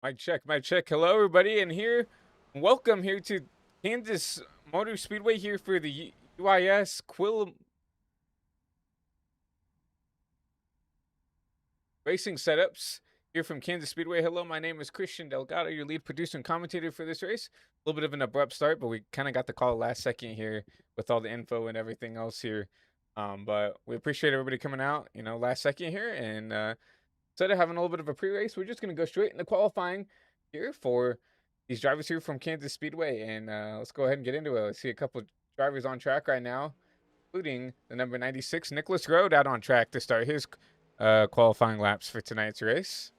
Mic check, mic check. Hello, everybody, and welcome here to Kansas Motor Speedway here for the UIS Quill racing setups here from Kansas Speedway. Hello, my name is Christian Delgado, your lead producer and commentator for this race. A little bit of an abrupt start, but we kind of got the call last second here with all the info and everything else here. But we appreciate everybody coming out, last second here, and instead of having a little bit of a pre-race, we're just going to go straight into qualifying here for these drivers here from Kansas Speedway. And let's go ahead and get into it. Let's see a couple drivers on track right now, including the number 96, Nicholas Rode, out on track to start his qualifying laps for tonight's race.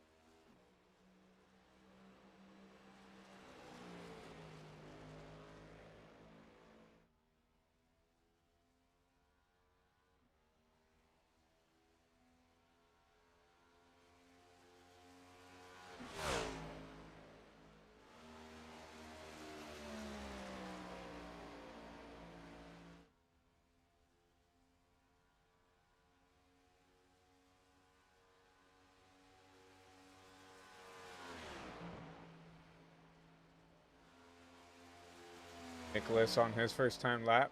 Nicholas on his first time lap.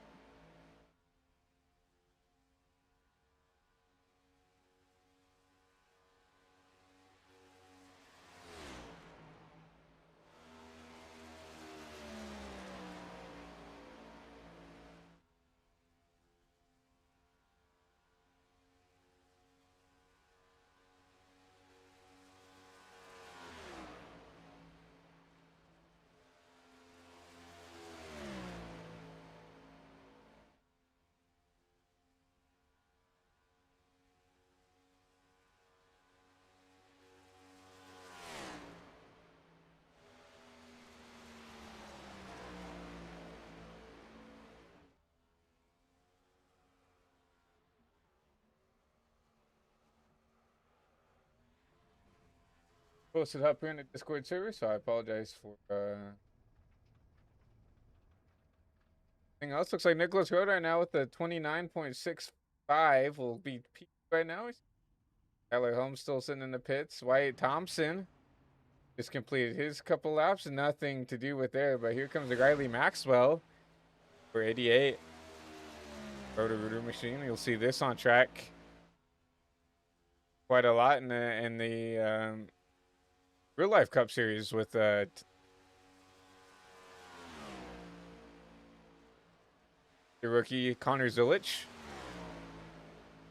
posted up here in the Discord server, so I apologize for anything else. Looks like Nicholas Road right now with the 29.65 will be peak right now. Tyler Holmes still sitting in the pits. Wyatt Thompson just completed his couple laps. Nothing to do with there, but here comes the Riley Maxwell for 88. Roto-Rooter machine. You'll see this on track quite a lot in the real life Cup series with the rookie Connor Zulich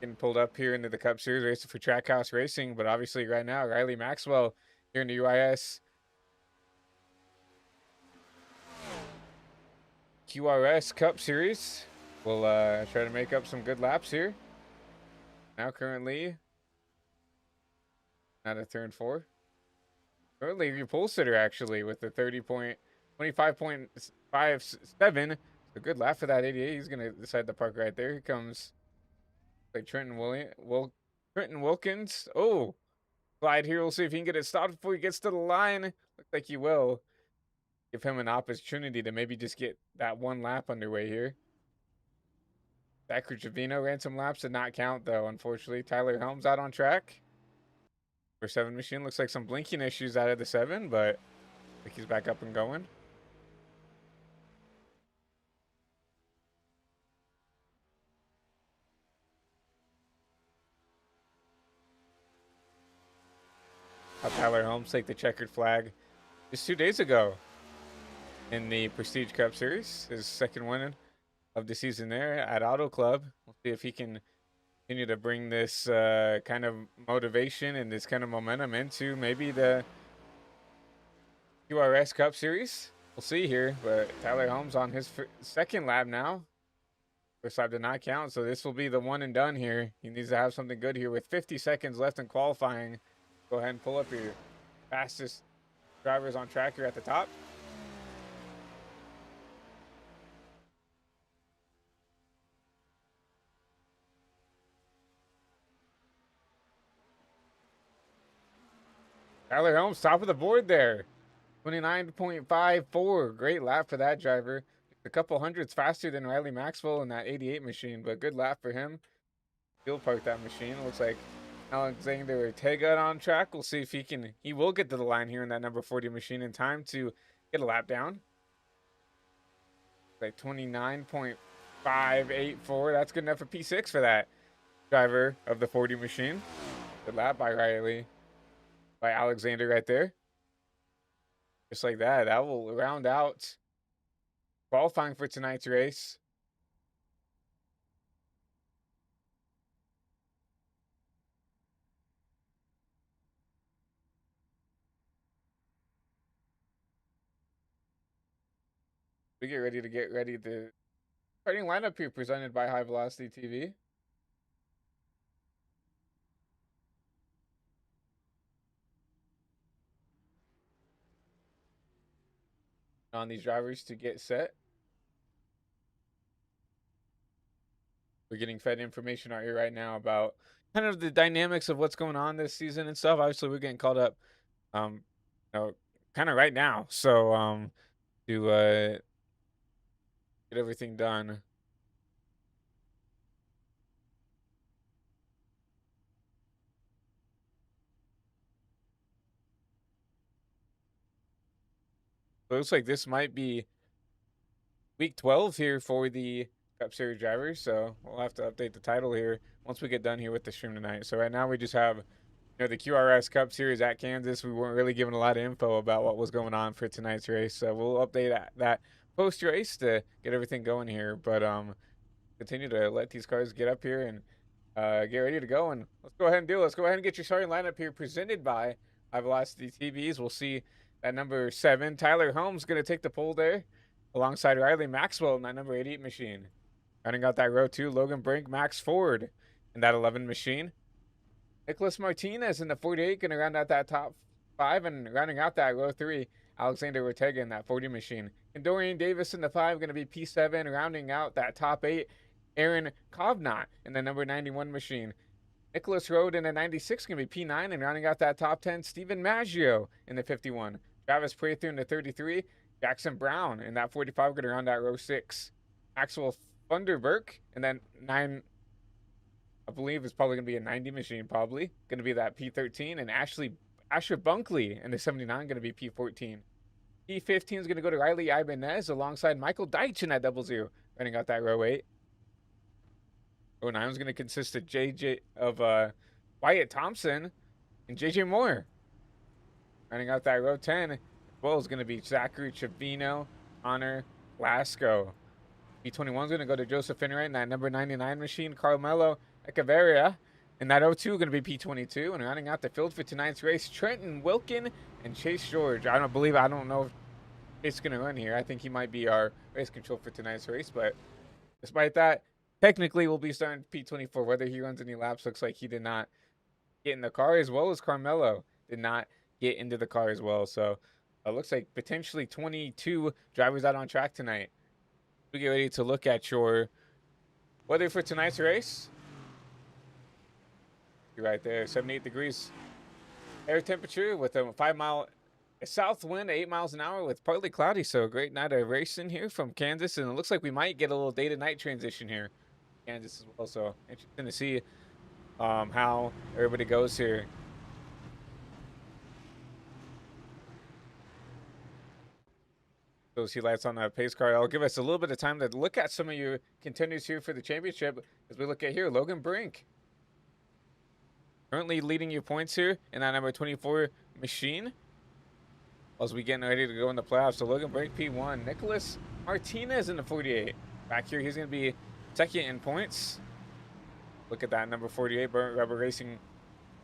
getting pulled up here into the Cup series racing for Trackhouse Racing. But obviously right now Riley Maxwell here in the UIS QRS Cup series will try to make up some good laps here. Now currently out of turn 4. Currently your pole sitter actually with the 25.57. A good lap for that 88. He's gonna decide to park right there. Here comes like Trenton Wilkins. Oh, slide here. We'll see if he can get it stopped before he gets to the line. Looks like he will. Give him an opportunity to maybe just get that one lap underway here. Zachary Trevino ran some laps, did not count though, unfortunately. Tyler Helms out on track. For 7 machine, looks like some blinking issues out of the 7, but I think he's back up and going. Tyler Holmes take the checkered flag just 2 days ago in the Prestige Cup Series. His second win of the season there at Auto Club. We'll see if he can continue to bring this kind of motivation and this kind of momentum into maybe the QRS Cup Series. We'll see here, but Tyler Holmes on his second lap now. First lap did not count, so this will be the one and done here. He needs to have something good here with 50 seconds left in qualifying. Go ahead and pull up your fastest drivers on track here at the top. Tyler Holmes, top of the board there. 29.54. Great lap for that driver. A couple hundreds faster than Riley Maxwell in that 88 machine, but good lap for him. Field park that machine. Looks like Alexander Ortega on track. We'll see if he will get to the line here in that number 40 machine in time to get a lap down. Like 29.584. That's good enough for P6 for that driver of the 40 machine. Good lap by Alexander right there. Just like that. That will round out qualifying for tonight's race. We get ready the starting lineup here presented by High Velocity TV. On these drivers to get set. We're getting fed information out here right now about kind of the dynamics of what's going on this season and stuff. Obviously, we're getting called up, kind of right now. So, to get everything done. So it looks like this might be week 12 here for the Cup Series drivers. So we'll have to update the title here once we get done here with the stream tonight. So right now we just have the QRS Cup Series at Kansas. We weren't really given a lot of info about what was going on for tonight's race. So we'll update that post-race to get everything going here. But continue to let these cars get up here and get ready to go. And let's go ahead and do it. Let's go ahead and get your starting lineup here presented by High Velocity TVs. We'll see that number 7, Tyler Holmes, going to take the pole there alongside Riley Maxwell in that number 88 machine. Running out that row 2, Logan Brink, Max Ford in that 11 machine. Nicholas Martinez in the 48 going to round out that top 5, and rounding out that row 3, Alexander Ortega in that 40 machine. And Dorian Davis in the 5 going to be P7, rounding out that top 8, Aaron Kovnat in the number 91 machine. Nicholas Rode in the 96 going to be P9, and rounding out that top 10, Steven Maggio in the 51. Travis Prather in the 33. Jackson Brown in that 45 going to round out row 6. Maxwell Thunderberg and then 9, I believe is probably going to be a 90 machine, probably. Going to be that P13, and Asher Bunkley in the 79 going to be P14. P15 is going to go to Riley Ibanez alongside Michael Deitch in that 00, running out that row 8. Row 9 is going to consist of Wyatt Thompson and JJ Moore. Running out that row 10, as well, is going to be Zachary Trevino, Connor Lasco. P21 is going to go to Joseph Finray in that number 99 machine, Carmelo Echeverria. And that 02 going to be P22. And rounding out the field for tonight's race, Trenton Wilkin and Chase George. I don't know if Chase is going to run here. I think he might be our race control for tonight's race. But despite that, technically we'll be starting P24. Whether he runs any laps, looks like he did not get in the car, as well as Carmelo did not get into the car as well. So it looks like potentially 22 drivers out on track tonight. We get ready to look at your weather for tonight's race. You're right there, 78 degrees air temperature with a 5-mile south wind, 8 miles an hour with partly cloudy. So a great night of racing here from Kansas, and it looks like we might get a little day to night transition here, Kansas as well. So interesting to see how everybody goes here. Those lights on that pace car. I'll give us a little bit of time to look at some of your contenders here for the championship as we look at here. Logan Brink currently leading you points here in that number 24 machine as we getting ready to go in the playoffs. So Logan Brink P1. Nicholas Martinez in the 48. Back here, he's going to be second in points. Look at that number 48 Burnt Rubber Racing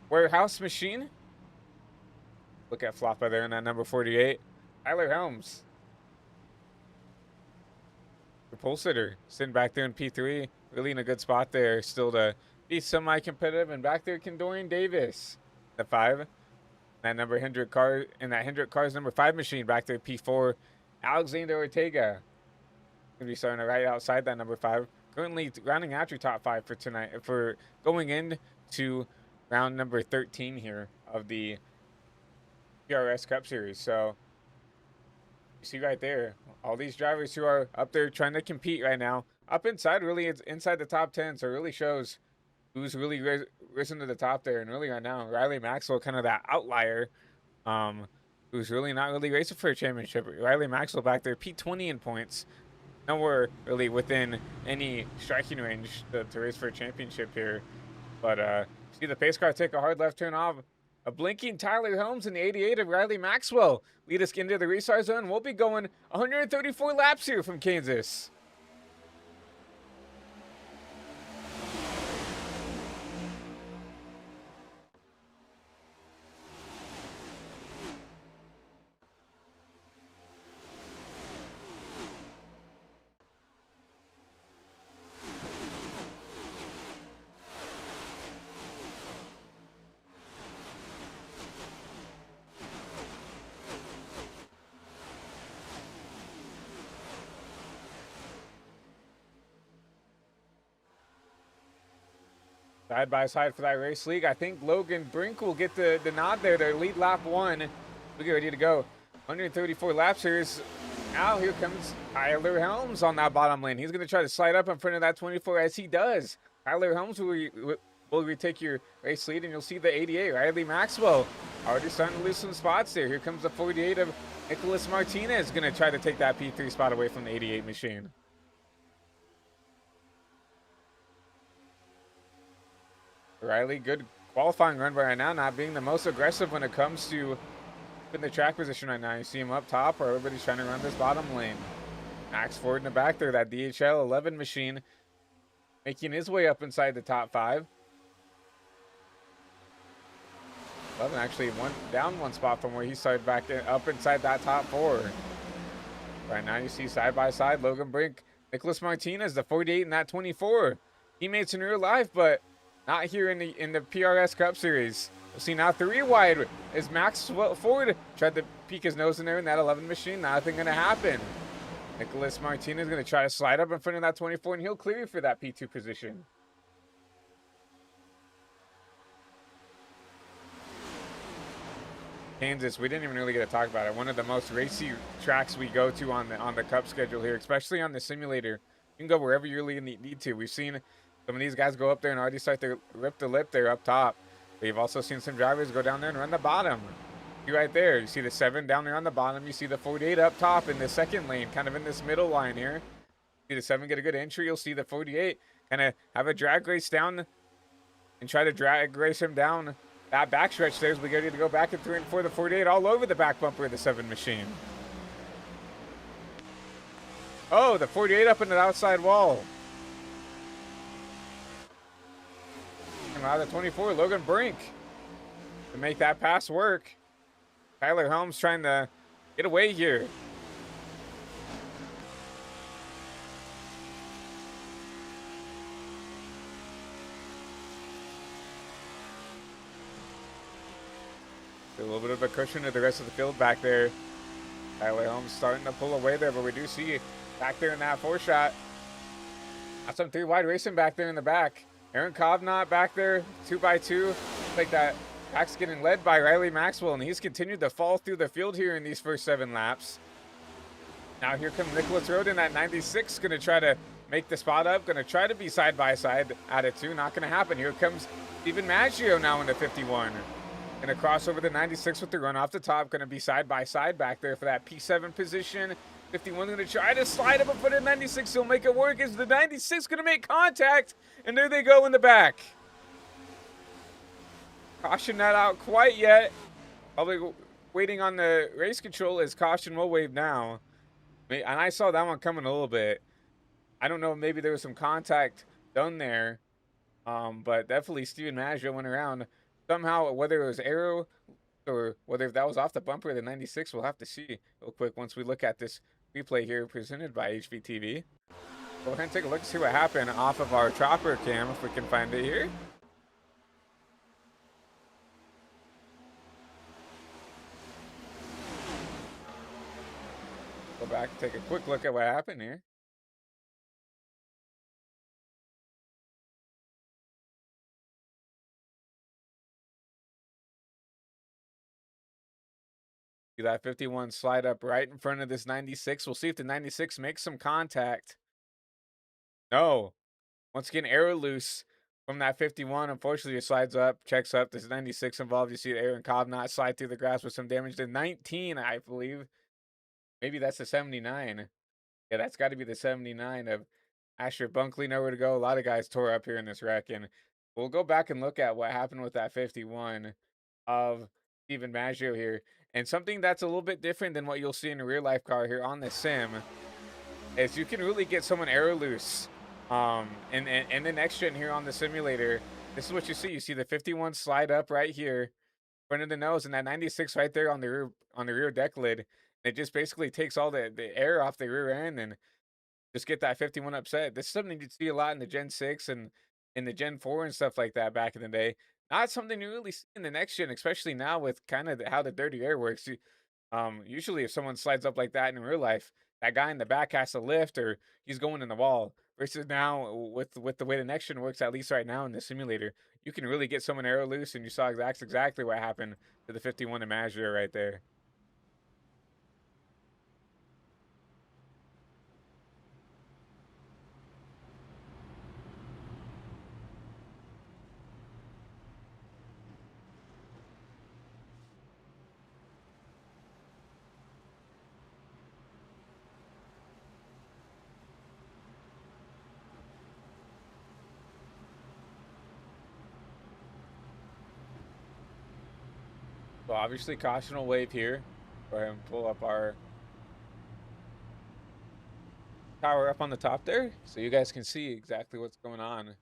Warehouse machine. Look at Floppa there in that number 48. Tyler Helms, the pole sitter, sitting back there in P3, really in a good spot there, still to be semi-competitive. And back there, Kendorian Davis, the 5. That number Hendrick car in that Hendrick Cars number 5 machine back there, P4. Alexander Ortega gonna be starting right outside that number 5. Currently rounding out your top 5 for tonight, for going into round number 13 here of the PRS Cup Series. So you see right there, all these drivers who are up there trying to compete right now, up inside, really it's inside the top 10. So it really shows who's really risen to the top there. And really right now, Riley Maxwell, kind of that outlier, who's really not really racing for a championship. Riley Maxwell back there, P20 in points. Nowhere really within any striking range to race for a championship here. But see the pace car take a hard left turn off. A blinking Tyler Helms in the 88 of Riley Maxwell lead us into the restart zone. We'll be going 134 laps here from Kansas. Side by side for that race league. I think Logan Brink will get the nod there. Their lead lap 1. We get ready to go. 134 laps here. Now here comes Tyler Helms on that bottom lane. He's going to try to slide up in front of that 24 as he does. Tyler Helms will retake your race lead, and you'll see the 88, Riley Maxwell, already starting to lose some spots there. Here comes the 48 of Nicholas Martinez, going to try to take that P3 spot away from the 88 machine. Riley, good qualifying run right now, not being the most aggressive when it comes to in the track position right now. You see him up top, or everybody's trying to run this bottom lane. Max Ford in the back there, that DHL 11 machine, making his way up inside the top 5. 11 actually down one spot from where he started back up inside that top 4. Right now you see side by side Logan Brink, Nicholas Martinez, the 48 and that 24. Teammates in real life, but not here in the PRS Cup Series. We'll see now 3 wide as Max Ford tried to peek his nose in there in that 11 machine. Nothing going to happen. Nicholas Martinez going to try to slide up in front of that 24, and he'll clear for that P2 position. Kansas, we didn't even really get to talk about it. One of the most racy tracks we go to on the Cup schedule here, especially on the simulator. You can go wherever you really need to. We've seen some of these guys go up there and already start to rip the lip there up top. We've also seen some drivers go down there and run the bottom. You right there. You see the 7 down there on the bottom. You see the 48 up top in the second lane, kind of in this middle line here. See the 7 get a good entry. You'll see the 48 kind of have a drag race down and try to drag race him down that backstretch there as we get ready to go back in 3 and 4. The 48 all over the back bumper of the 7 machine. Oh, the 48 up into the outside wall. And out of the 24, Logan Brink to make that pass work. Tyler Helms trying to get away here. A little bit of a cushion to the rest of the field back there. Tyler Helms starting to pull away there, but we do see back there in that 4 shot. Got some 3 wide racing back there in the back. Aaron Kovnat back there, 2x2. Like that back's getting led by Riley Maxwell, and he's continued to fall through the field here in these first 7 laps. Now here comes Nicholas Roden at 96, going to try to make the spot up, going to try to be side by side at it too. Not going to happen. Here comes Steven Maggio now into 51. Going to cross over the 96 with the run off the top. Going to be side by side back there for that P7 position. 51 going to try to slide up and put in 96. He'll make it work. Is the 96 going to make contact? And there they go in the back. Caution not out quite yet. Probably waiting on the race control as caution will wave now. And I saw that one coming a little bit. I don't know, maybe there was some contact done there. But definitely Steven Maggio went around. Somehow, whether it was arrow or whether that was off the bumper of the 96, we'll have to see real quick once we look at this replay here presented by HVTV. Go ahead and take a look and see what happened off of our chopper cam if we can find it here. Go back and take a quick look at what happened here. See that 51 slide up right in front of this 96. We'll see if the 96 makes some contact. No. Once again, arrow loose from that 51. Unfortunately, it slides up, checks up. There's 96 involved. You see Aaron Kovnat slide through the grass with some damage to 19, I believe. Maybe that's the 79. Yeah, that's got to be the 79 of Asher Bunkley. Nowhere to go. A lot of guys tore up here in this wreck. And we'll go back and look at what happened with that 51 of Steven Maggio here. And something that's a little bit different than what you'll see in a real life car here on the sim is you can really get someone arrow loose. And the next gen here on the simulator, this is what you see. You see the 51 slide up right here, front of the nose, and that 96 right there on the rear deck lid. It just basically takes all the air off the rear end and just get that 51 upset. This is something you'd see a lot in the Gen 6 and in the Gen 4 and stuff like that back in the day. Not something you really see in the next gen, especially now with kind of how the dirty air works. Usually if someone slides up like that in real life, that guy in the back has to lift or he's going in the wall. Versus now with the way the next gen works, at least right now in the simulator, you can really get someone arrow loose, and you saw exactly what happened to the 51 in Maggio right there. So obviously caution will wave here. Go ahead and pull up our tower up on the top there so you guys can see exactly what's going on.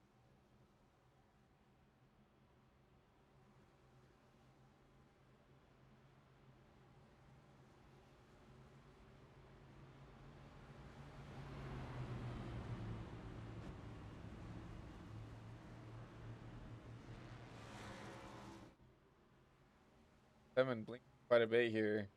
Seven blink quite a bit here.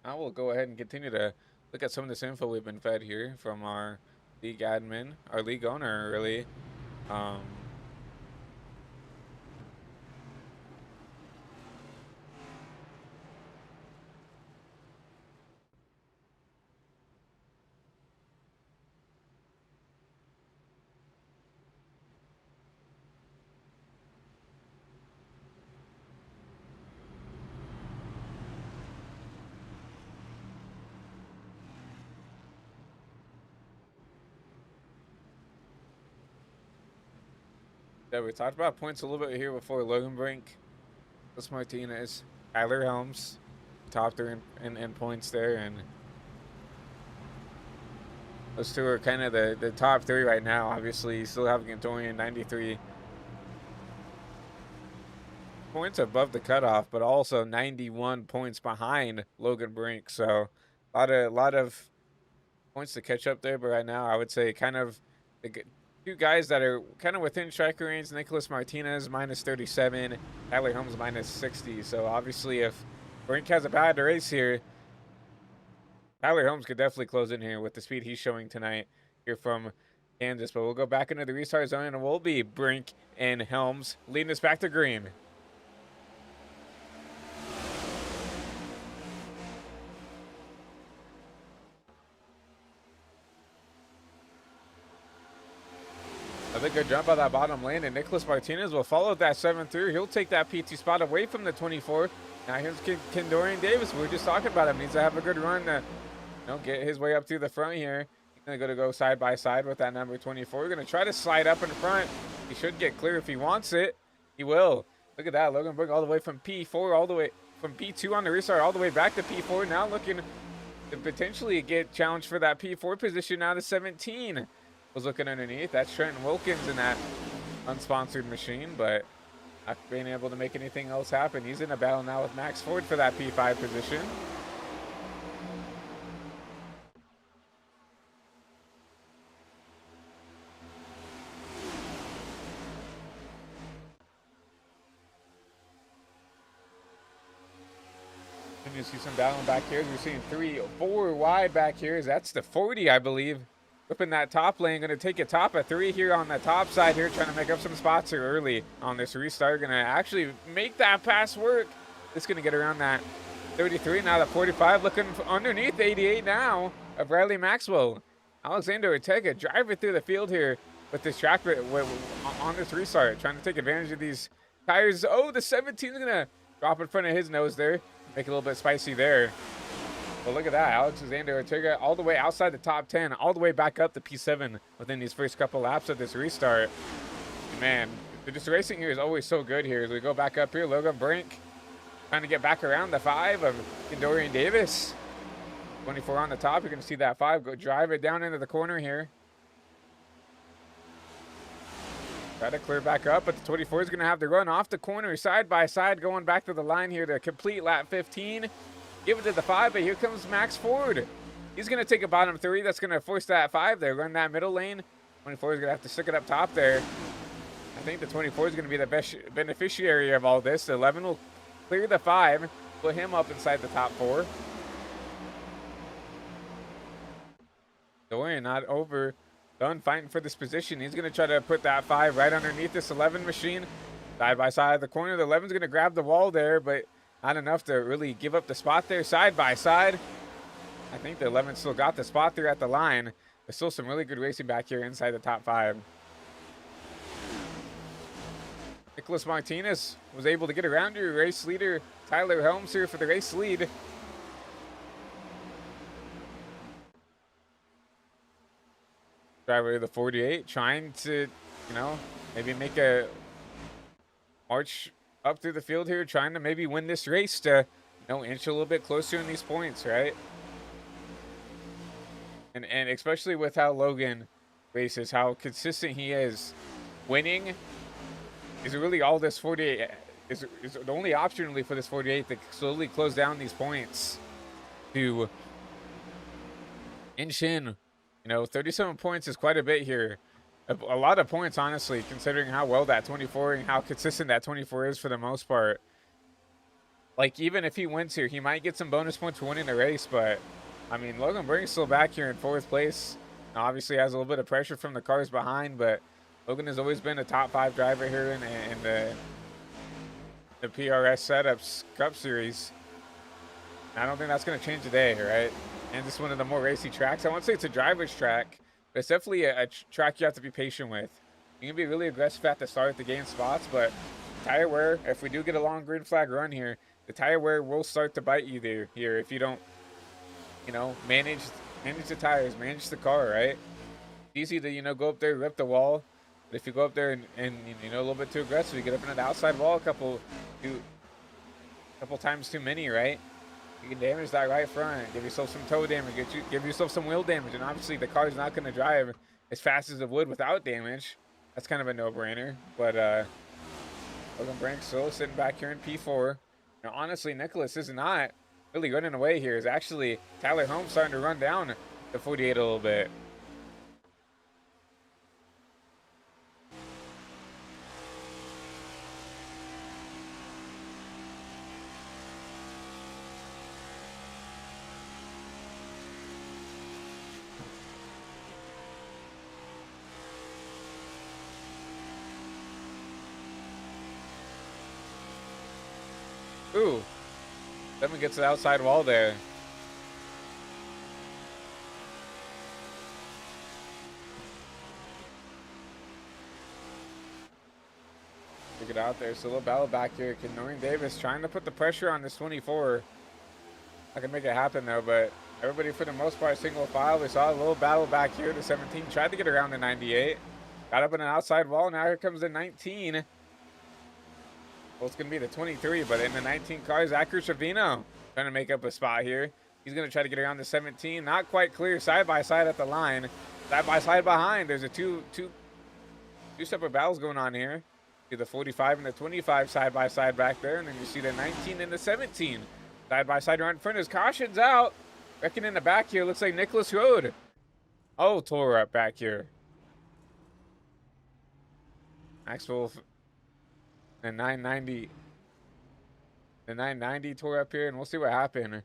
Now we'll go ahead and continue to look at some of this info we've been fed here from our league admin, our league owner, really. Yeah, we talked about points a little bit here before. Logan Brink, Chris Martinez, Tyler Helms, top three in points there, and those two are kind of the top three right now. Obviously, you still have Gantorian 93 points above the cutoff, but also 91 points behind Logan Brink. So a lot of points to catch up there. But right now, I would say kind of the two guys that are kind of within striker range. Nicholas Martinez minus 37, Tyler Holmes minus 60. So obviously, if Brink has a bad race here, Tyler Holmes could definitely close in here with the speed he's showing tonight here from Kansas. But we'll go back into the restart zone, and it will be Brink and Helms leading us back to green. Another good jump out that bottom lane, and Nicholas Martinez will follow that 7 through. He'll take that PT spot away from the 24. Now here's Kendorian Davis. We were just talking about him. Needs to have a good run to get his way up through the front here. He's going to go side by side with that number 24. We're going to try to slide up in front. He should get clear if he wants it. He will. Look at that. Logan Brink all the way from P4, all the way from P2 on the restart, all the way back to P4. Now looking to potentially get challenged for that P4 position now to 17. Was looking underneath. That's Trenton Wilkins in that unsponsored machine, but not being able to make anything else happen. He's in a battle now with Max Ford for that P5 position. And you see some battling back here. We're seeing 3, 4 wide back here. That's the 40, I believe. Up in that top lane, going to take a top of 3 here on the top side here, trying to make up some spots here early on this restart. Going to actually make that pass work. It's going to get around that 33. Now the 45 looking underneath 88 now of Riley Maxwell. Alexander Ortega driving through the field here with this track on this restart, trying to take advantage of these tires. Oh, the 17 is going to drop in front of his nose there. Make it a little bit spicy there. Well, look at that. Alexander Ortega all the way outside the top 10, all the way back up to P7 within these first couple laps of this restart. Man, the racing here is always so good here. As we go back up here, Logan Brink trying to get back around the 5 of Kendorian Davis. 24 on the top. You're going to see that 5 go drive it down into the corner here. Try to clear back up, but the 24 is going to have to run off the corner side by side, going back to the line here to complete lap 15. Give it to the 5, but here comes Max Ford. He's going to take a bottom 3. That's going to force that 5 there. Run that middle lane. 24 is going to have to stick it up top there. I think the 24 is going to be the best beneficiary of all this. The 11 will clear the 5, put him up inside the top 4. Dorian not done fighting for this position. He's going to try to put that 5 right underneath this 11 machine. Side by side of the corner. The 11 is going to grab the wall there, but not enough to really give up the spot there. Side by side. I think the 11 still got the spot there at the line. There's still some really good racing back here inside the top 5. Nicholas Martinez was able to get around your race leader, Tyler Helms, here for the race lead. Driver of the 48 trying to, maybe make a march up through the field here, trying to maybe win this race to, inch a little bit closer in these points, right? And especially with how Logan races, how consistent he is. Winning is really all this 48 is the only option really for this 48 to slowly close down these points to inch in. 37 points is quite a bit here. A lot of points, honestly, considering how well that 24 and how consistent that 24 is for the most part. Like, even if he wins here, he might get some bonus points for winning the race, but, I mean, Logan Brink's still back here in 4th place. Now, obviously has a little bit of pressure from the cars behind, but Logan has always been a top 5 driver here in the PRS Setups Cup Series. I don't think that's going to change today, right? And this is one of the more racy tracks. I won't say it's a driver's track, but it's definitely a track you have to be patient with. You can be really aggressive at the start to gain spots, but tire wear, if we do get a long green flag run here, the tire wear will start to bite you there here if you don't, manage the tires, manage the car, right? It's easy to, go up there, rip the wall, But if you go up there and you know a little bit too aggressive, you get up into the outside wall a couple times too many, right? You can damage that right front, give yourself some toe damage, give yourself some wheel damage, and obviously the car is not going to drive as fast as it would without damage. That's kind of a no-brainer. But Logan Brank still sitting back here in P4. Now, honestly, Nicholas is not really running away here. Is actually Tyler Holmes starting to run down the 48 a little bit. Ooh, Devin gets the outside wall there. Get out there. So a little battle back here. Noreen Davis trying to put the pressure on this 24. I can make it happen though, but everybody for the most part single file. We saw a little battle back here. The 17 tried to get around the 98. Got up in an outside wall. Now here comes the 19. Well, it's going to be the 23, but in the 19 car is Acru Trevino trying to make up a spot here. He's going to try to get around the 17. Not quite clear. Side by side at the line. Side by side behind. There's a two separate battles going on here. See the 45 and the 25 side by side back there, and then you see the 19 and the 17 side by side right in front. His caution's out. Reckon in the back here looks like Nicholas Road. Oh, tore up back here. Maxwell, the 990. The 990 tore up here, and we'll see what happened.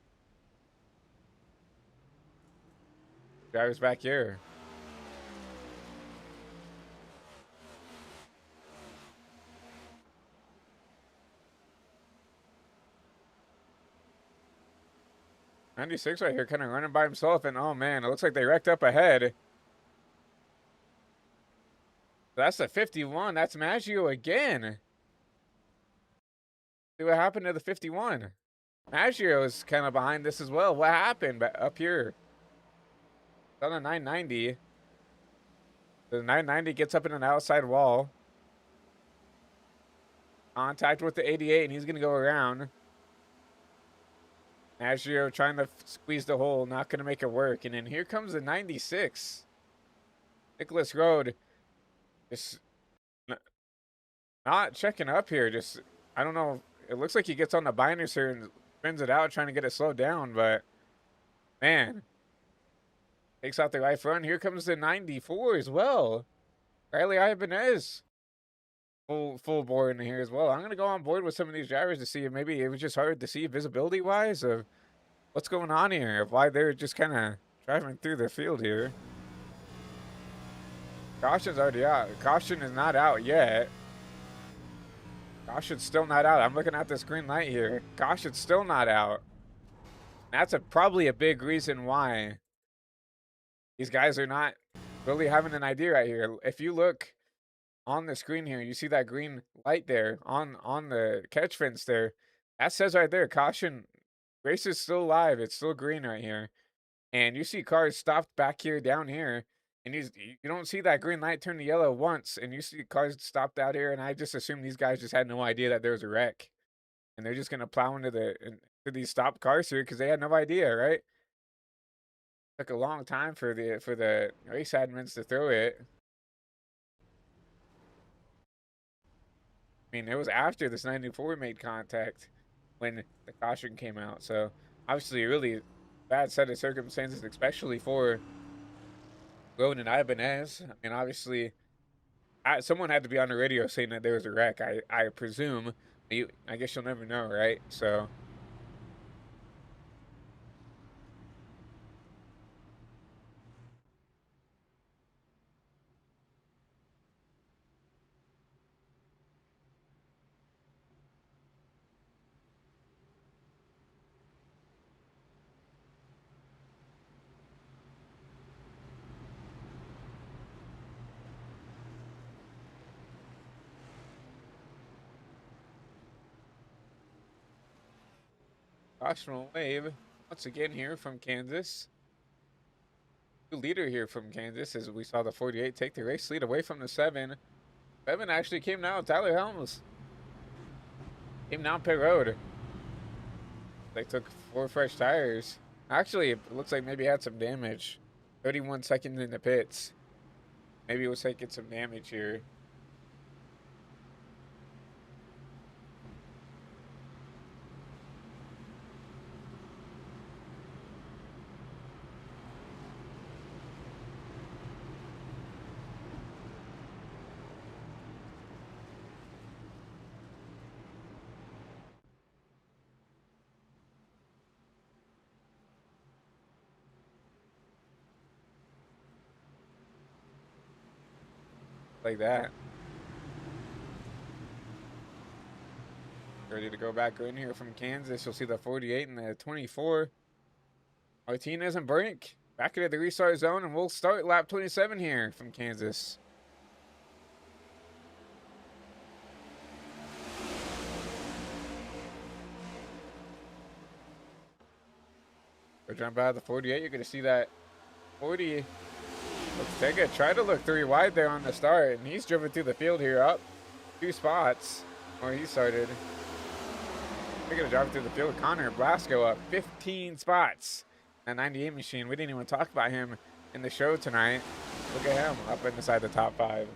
Drivers back here. '96 right here, kind of running by himself, and oh man, it looks like they wrecked up ahead. That's the 51. That's Maggio again. See what happened to the 51. Maggio is kind of behind this as well. What happened up here? It's on a 990. The 990 gets up in an outside wall. Contact with the 88, and he's going to go around. Maggio trying to squeeze the hole, not going to make it work. And then here comes the 96. Nicholas Road just not checking up here. Just, I don't know. It looks like he gets on the binders here and spins it out, trying to get it slowed down. But, man, takes out the right front. Here comes the 94 as well. Riley Ibanez. Full board in here as well. I'm going to go on board with some of these drivers to see if maybe it was just hard to see visibility-wise of what's going on here, of why they're just kind of driving through the field here. Caution's already out. Caution is not out yet. Caution's still not out. I'm looking at this green light here. Caution's still not out. That's probably a big reason why these guys are not really having an idea right here. If you look on the screen here, you see that green light there on the catch fence there. That says right there, caution, race is still live. It's still green right here. And you see cars stopped back here, down here. And you don't see that green light turn to yellow once. And you see cars stopped out here. And I just assume these guys just had no idea that there was a wreck. And they're just going to plow into these stopped cars here because they had no idea, right? Took a long time for the race admins to throw it. I mean, it was after this 94 made contact when the caution came out. So, obviously, a really bad set of circumstances, especially for Rowan and Ibanez. I mean, obviously, someone had to be on the radio saying that there was a wreck. I presume. I guess you'll never know, right? So, caution wave once again here from Kansas. New leader here from Kansas as we saw the 48 take the race lead away from the 7. 7 actually came down. Tyler Helms came down pit road. They took 4 fresh tires. Actually, it looks like maybe he had some damage. 31 seconds in the pits. Maybe it was taking some damage here. Like that. Ready to go back in here from Kansas. You'll see the 48 and the 24. Martinez and Brink back into the restart zone, and we'll start lap 27 here from Kansas. We're jump out of the 48. You're going to see that 40. Ortega tried to look 3 wide there on the start, and he's driven through the field here up 2 spots where he started. They're going to drive through the field. Connor Blasco up 15 spots. That 98 machine, we didn't even talk about him in the show tonight. Look at him up inside the top 5.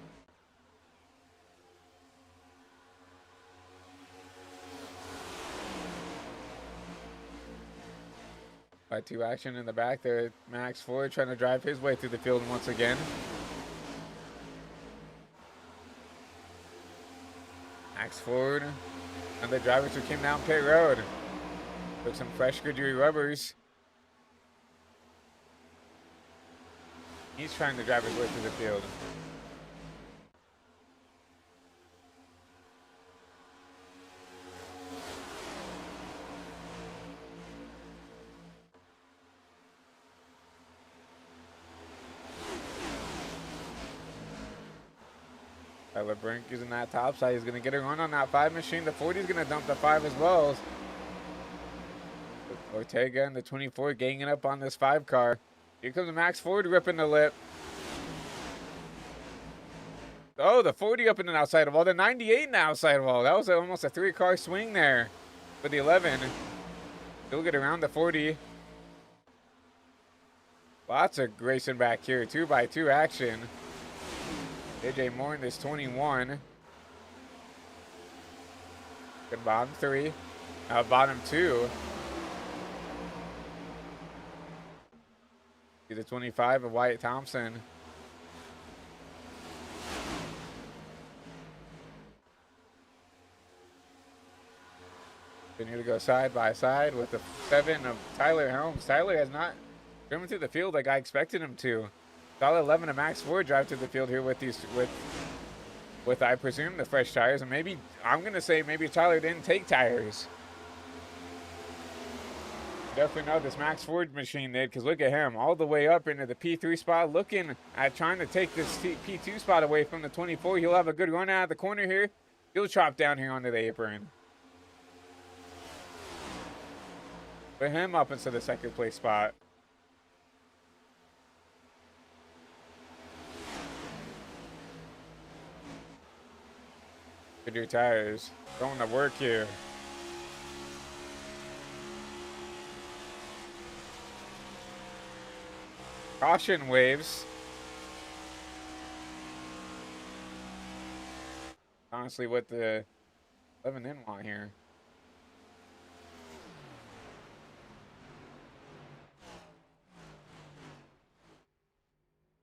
By 2 action in the back there. Max Ford trying to drive his way through the field once again. Max Ford and the drivers who came down pit road. Took some fresh Goodyear rubbers. He's trying to drive his way through the field. Tyler Brink using that top side. He's going to get a run on that 5 machine. The 40 is going to dump the 5 as well. Ortega and the 24 ganging up on this 5 car. Here comes the Max Ford ripping the lip. Oh, the 40 up in the outside wall. The 98 in the outside wall. That was almost a 3-car swing there for the 11. He'll get around the 40. Lots of racing back here. 2x2 action. AJ Moore in this 21. Good bottom 3. Bottom 2. See the 25 of Wyatt Thompson. Continue to go side by side with the 7 of Tyler Helms. Tyler has not driven through the field like I expected him to. Saw 11 of Max Ford drive through the field here with these with I presume the fresh tires, and maybe I'm gonna say maybe Tyler didn't take tires. Definitely know this Max Ford machine did, because look at him all the way up into the P3 spot, looking at trying to take this P2 spot away from the 24. He'll have a good run out of the corner here. He'll chop down here onto the apron. Put him up into the 2nd place spot. Goodyear tires going to work here. Caution waves. Honestly, what the 11 in want here.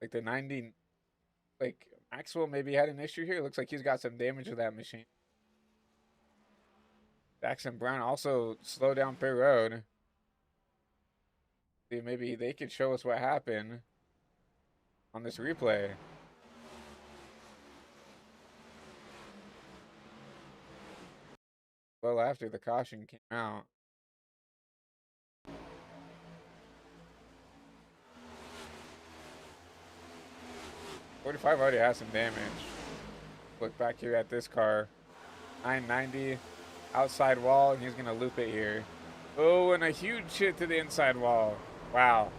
Like the 90, like Maxwell maybe had an issue here. Looks like he's got some damage with that machine. Jackson Brown also slowed down pit road. See, maybe they could show us what happened on this replay. Well, after the caution came out. .45 already has some damage. Look back here at this car. 990 outside wall, and he's going to loop it here. Oh, and a huge hit to the inside wall. Wow.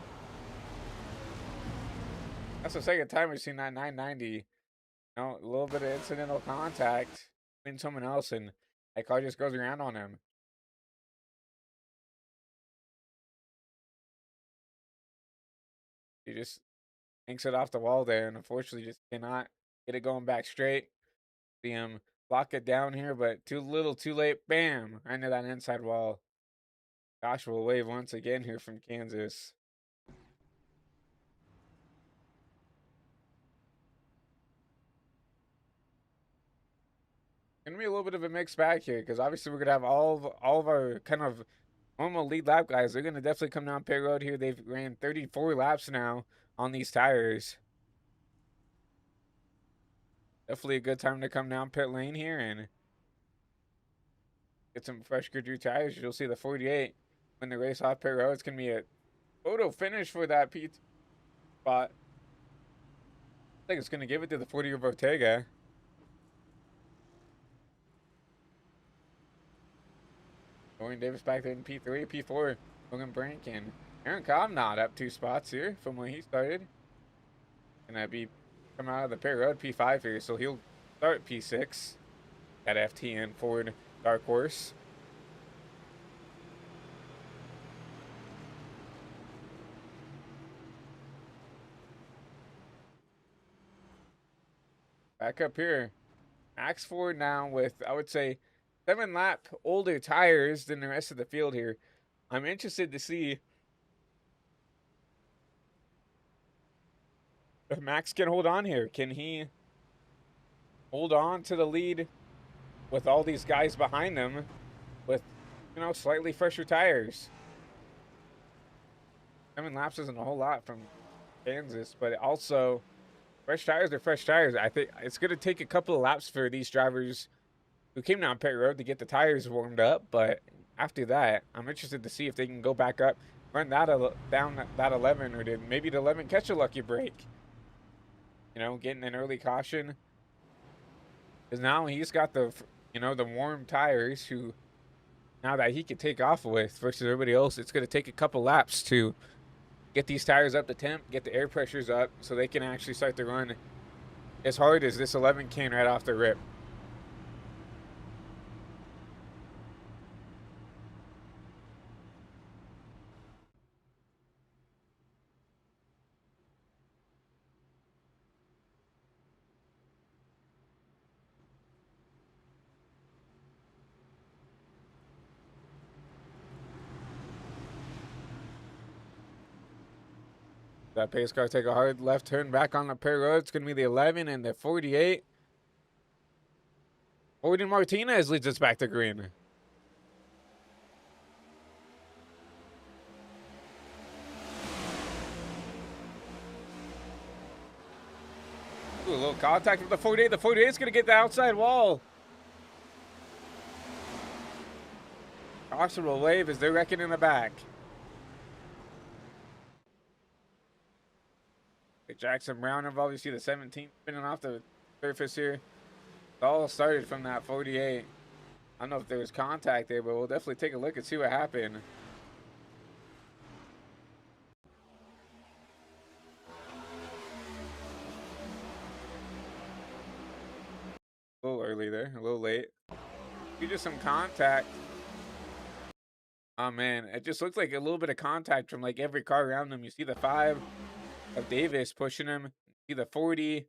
That's the 2nd time we've seen that 990 know, a little bit of incidental contact between someone else, and that car just goes around on him. He just yanks it off the wall there, and unfortunately just cannot get it going back straight. See him lock it down here, but too little, too late. Bam! Right into that inside wall. Gosh, will wave once again here from Kansas. Gonna be a little bit of a mixed bag here because obviously we're gonna have all of our kind of normal lead lap guys. They're gonna definitely come down pit road here. They've ran 34 laps now on these tires. Definitely a good time to come down pit lane here and get some fresh Goodyear tires. You'll see the 48 when the race off pit road. It's gonna be a photo finish for that P spot. I think it's gonna give it to the 40 of Ortega. Dorian Davis back there in P3, P4. Logan Brink and Aaron Cobb not up 2 spots here from when he started. Gonna be coming out of the pit road P5 here, so he'll start P6 at FTN Ford Dark Horse. Back up here, Max Ford now with, I would say, 7 lap older tires than the rest of the field here. I'm interested to see if Max can hold on here. Can he hold on to the lead with all these guys behind them with, you know, slightly fresher tires? 7 laps isn't a whole lot from Kansas, but also fresh tires are fresh tires. I think it's going to take a couple of laps for these drivers who came down pit road to get the tires warmed up, but after that, I'm interested to see if they can go back up, run that down that 11, or did maybe the 11 catch a lucky break. You know, getting an early caution, because now he's got the, you know, the warm tires who now that he can take off with versus everybody else. It's going to take a couple laps to get these tires up to temp, get the air pressures up, so they can actually start to run as hard as this 11 can right off the rip. That pace car take a hard left turn back on the pit road. It's going to be the 11 and the 48. Jordan Martinez leads us back to green. Ooh, a little contact with the 48. The 48 is going to get the outside wall. Caution will wave as they're wrecking in the back. Jackson Brown involved. You see the 17 spinning off the surface here. It all started from that 48. I don't know if there was contact there, but we'll definitely take a look and see what happened. A little early there, a little late. See just some contact. Oh man, it just looks like a little bit of contact from like every car around them. You see the 5 of Davis pushing him. You see the 40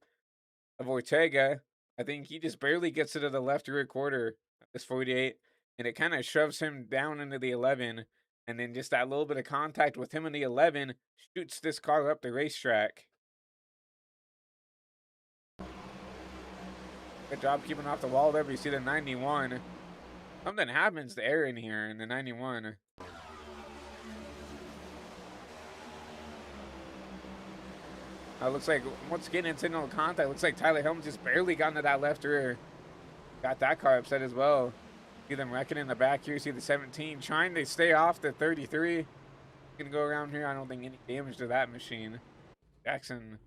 of Ortega. I think he just barely gets it to the left rear quarter, this 48, and it kind of shoves him down into the 11. And then just that little bit of contact with him in the 11 shoots this car up the racetrack. Good job keeping off the wall there, but you see the 91. Something happens to Aaron here in the 91. Looks like once again incidental contact. Looks like Tyler Helms just barely got into that left rear. Got that car upset as well. See them wrecking in the back here. See the 17 trying to stay off the 33. Gonna go around here. I don't think any damage to that machine. Jackson.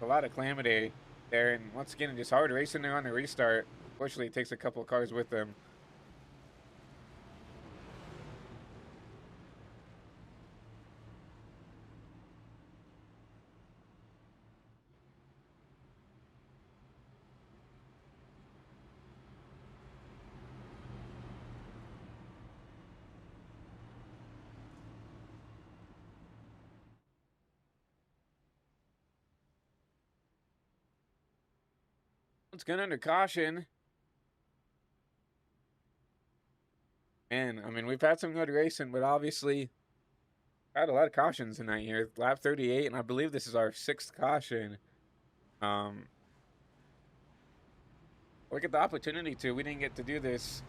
A lot of calamity there, and once again just hard racing there on the restart. Fortunately, it takes a couple of cars with them. Once again under caution. Man, I mean, we've had some good racing, but obviously had a lot of cautions tonight here. Lap 38, and I believe this is our 6th caution. Look at the opportunity to. We didn't get to do this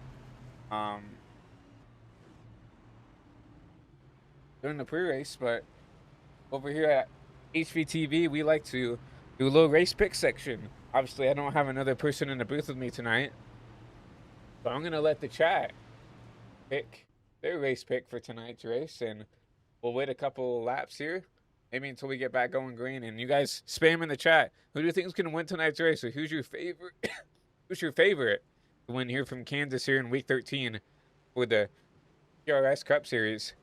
during the pre-race, but over here at HVTV, we like to do a little race pick section. Obviously, I don't have another person in the booth with me tonight, so I'm going to let the chat pick their race pick for tonight's race, and we'll wait a couple laps here, maybe until we get back going green. And you guys spam in the chat. Who do you think is going to win tonight's race? Or who's your favorite? Who's your favorite to win here from Kansas here in week 13 for the PRS Cup Series?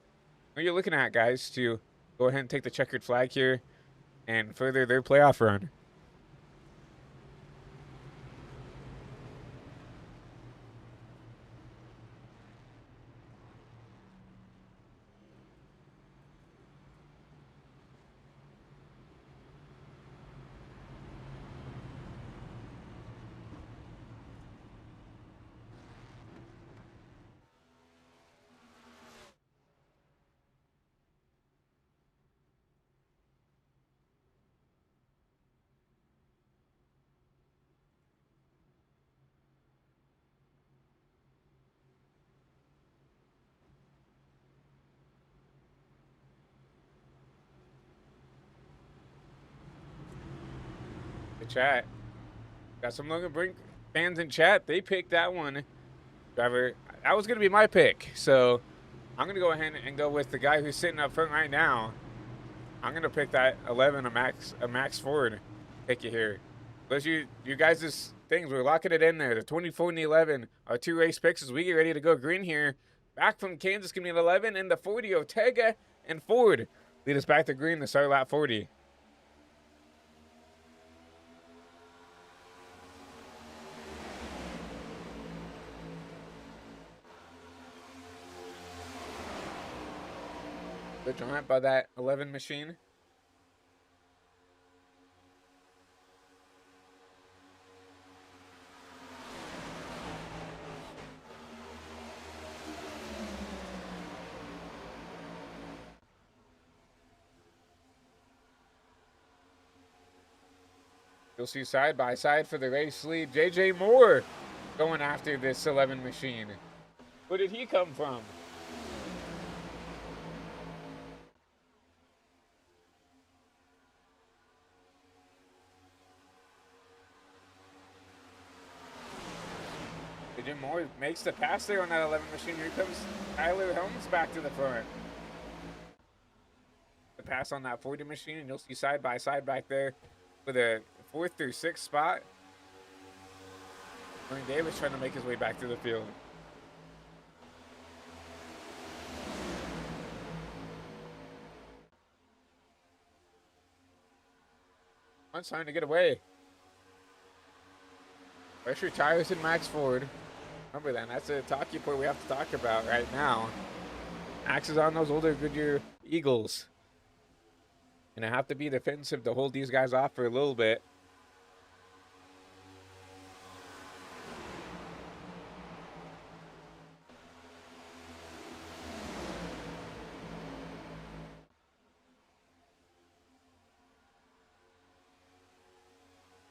What are you looking at, guys, to go ahead and take the checkered flag here and further their playoff run? The chat. Got some Logan Brink fans in chat. They picked that one. Driver, that was going to be my pick. So I'm going to go ahead and go with the guy who's sitting up front right now. I'm going to pick that 11, a Max Ford pick it here. Those you guys' things, we're locking it in there. The 24 and the 11 are 2 race picks as we get ready to go green here. Back from Kansas, going to be an 11, and the 40, Ortega and Ford lead us back to green to start lap 40. Good jump by that 11 machine. You'll see side by side for the race lead. JJ Moore going after this 11 machine. Where did he come from? JJ Moore makes the pass there on that 11 machine. Here comes Tyler Helms back to the front. The pass on that 40 machine, and you'll see side by side back there for the 4th through 6th spot. Tony Davis trying to make his way back to the field. It's time to get away. Pressure tires in Max Ford. Remember that. That's a talking point we have to talk about right now. Max is on those older Goodyear Eagles. And I have to be defensive to hold these guys off for a little bit.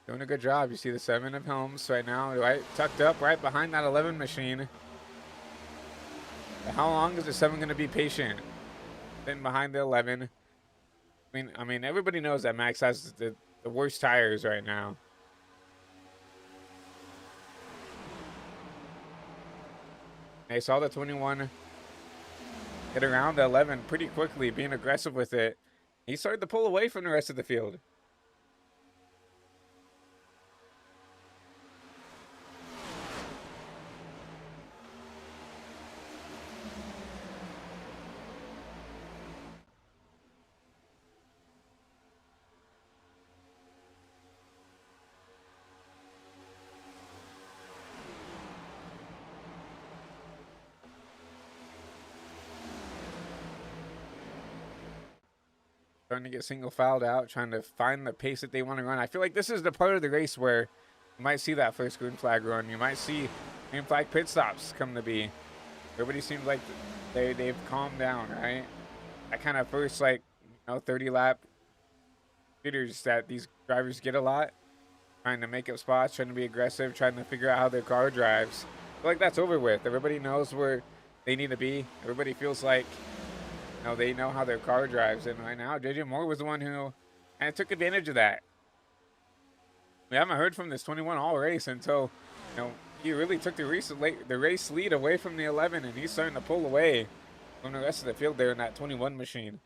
Doing a good job. You see the 7 of Helms right now, right tucked up right behind that 11 machine. How long is the 7 going to be patient? Then behind the 11. I mean, everybody knows that Max has the worst tires right now. They saw the 21 get around the 11 pretty quickly, being aggressive with it. He started to pull away from the rest of the field. Trying to get single filed out, trying to find the pace that they want to run. I feel like this is the part of the race where You might see that first green flag run. You might see green flag pit stops come to be. Everybody seems like they've calmed down, right? That kind of first 30 lap jitters that these drivers get a lot, trying to make up spots, trying to be aggressive, trying to figure out how their car drives. I feel like that's over with. Everybody knows where they need to be. Everybody feels like they know how their car drives, and right now JJ Moore was the one who kind of took advantage of that. We haven't heard from this 21 all race until he really took the race lead away from the 11, and he's starting to pull away from the rest of the field there in that 21 machine.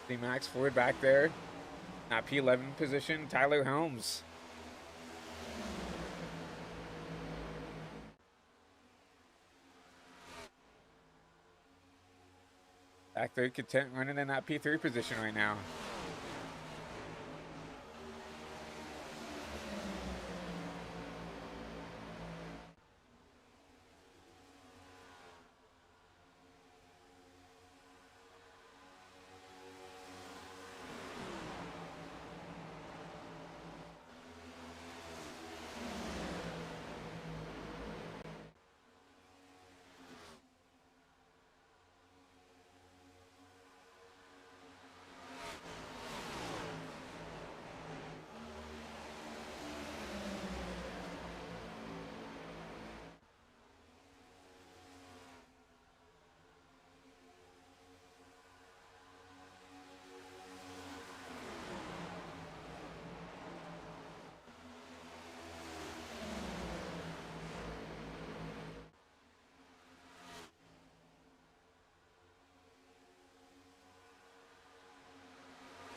See Max Ford back there, that P11 position. Tyler Helms. Back there, content running in that P3 position right now.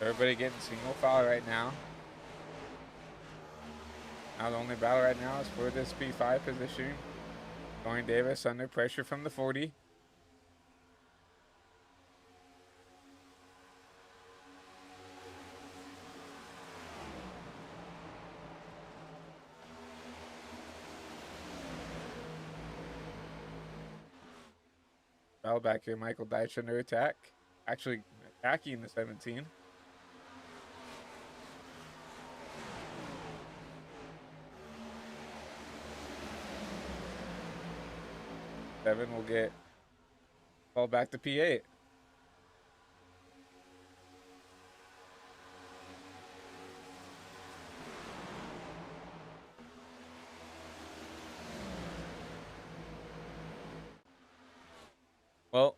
Everybody getting single file right now. Now the only battle right now is for this P5 position. Going Davis under pressure from the 40. Battle back here, Michael Deitch under attack. Actually attacking the 17. Seven will get ball back to P8. Well,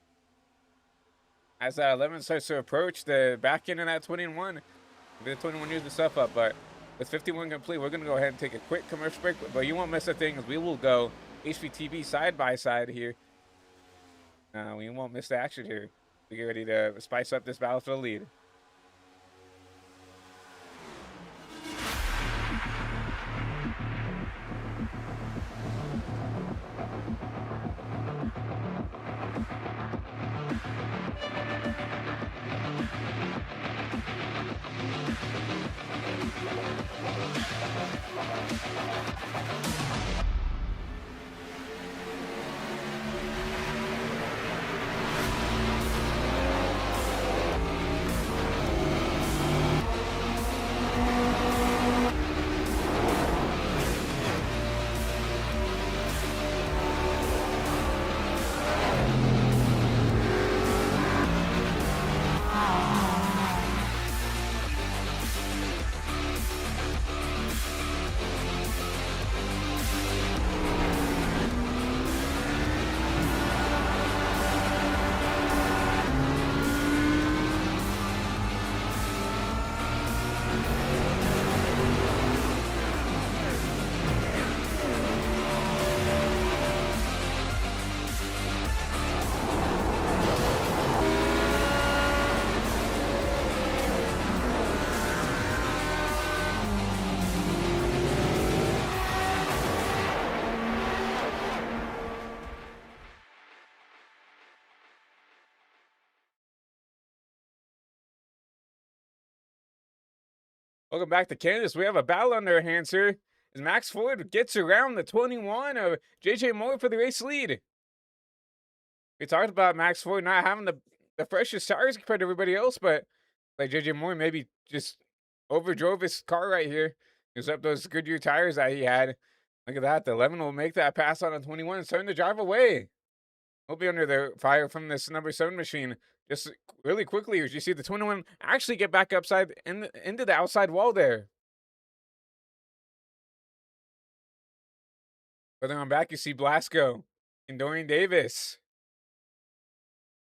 as that 11 starts to approach the back end of that 21, the 21 using stuff up, but with 51 complete, we're going to go ahead and take a quick commercial break, but you won't miss a thing, as we will go HVTV side by side here. We won't miss the action here. We get ready to spice up this battle for the lead. Welcome back to Kansas. We have a battle on their hands here as Max Ford gets around the 21 of JJ Moore for the race lead. We talked about Max Ford not having the the freshest tires compared to everybody else, but like JJ Moore maybe just overdrove his car right here. Used up those Goodyear tires that he had. Look at that. The 11 will make that pass on a 21, starting to drive away. He'll be under the fire from this number 7 machine just really quickly as you see the 21 actually get back upside into the outside wall there. Further on back, you see Blasco and Dorian Davis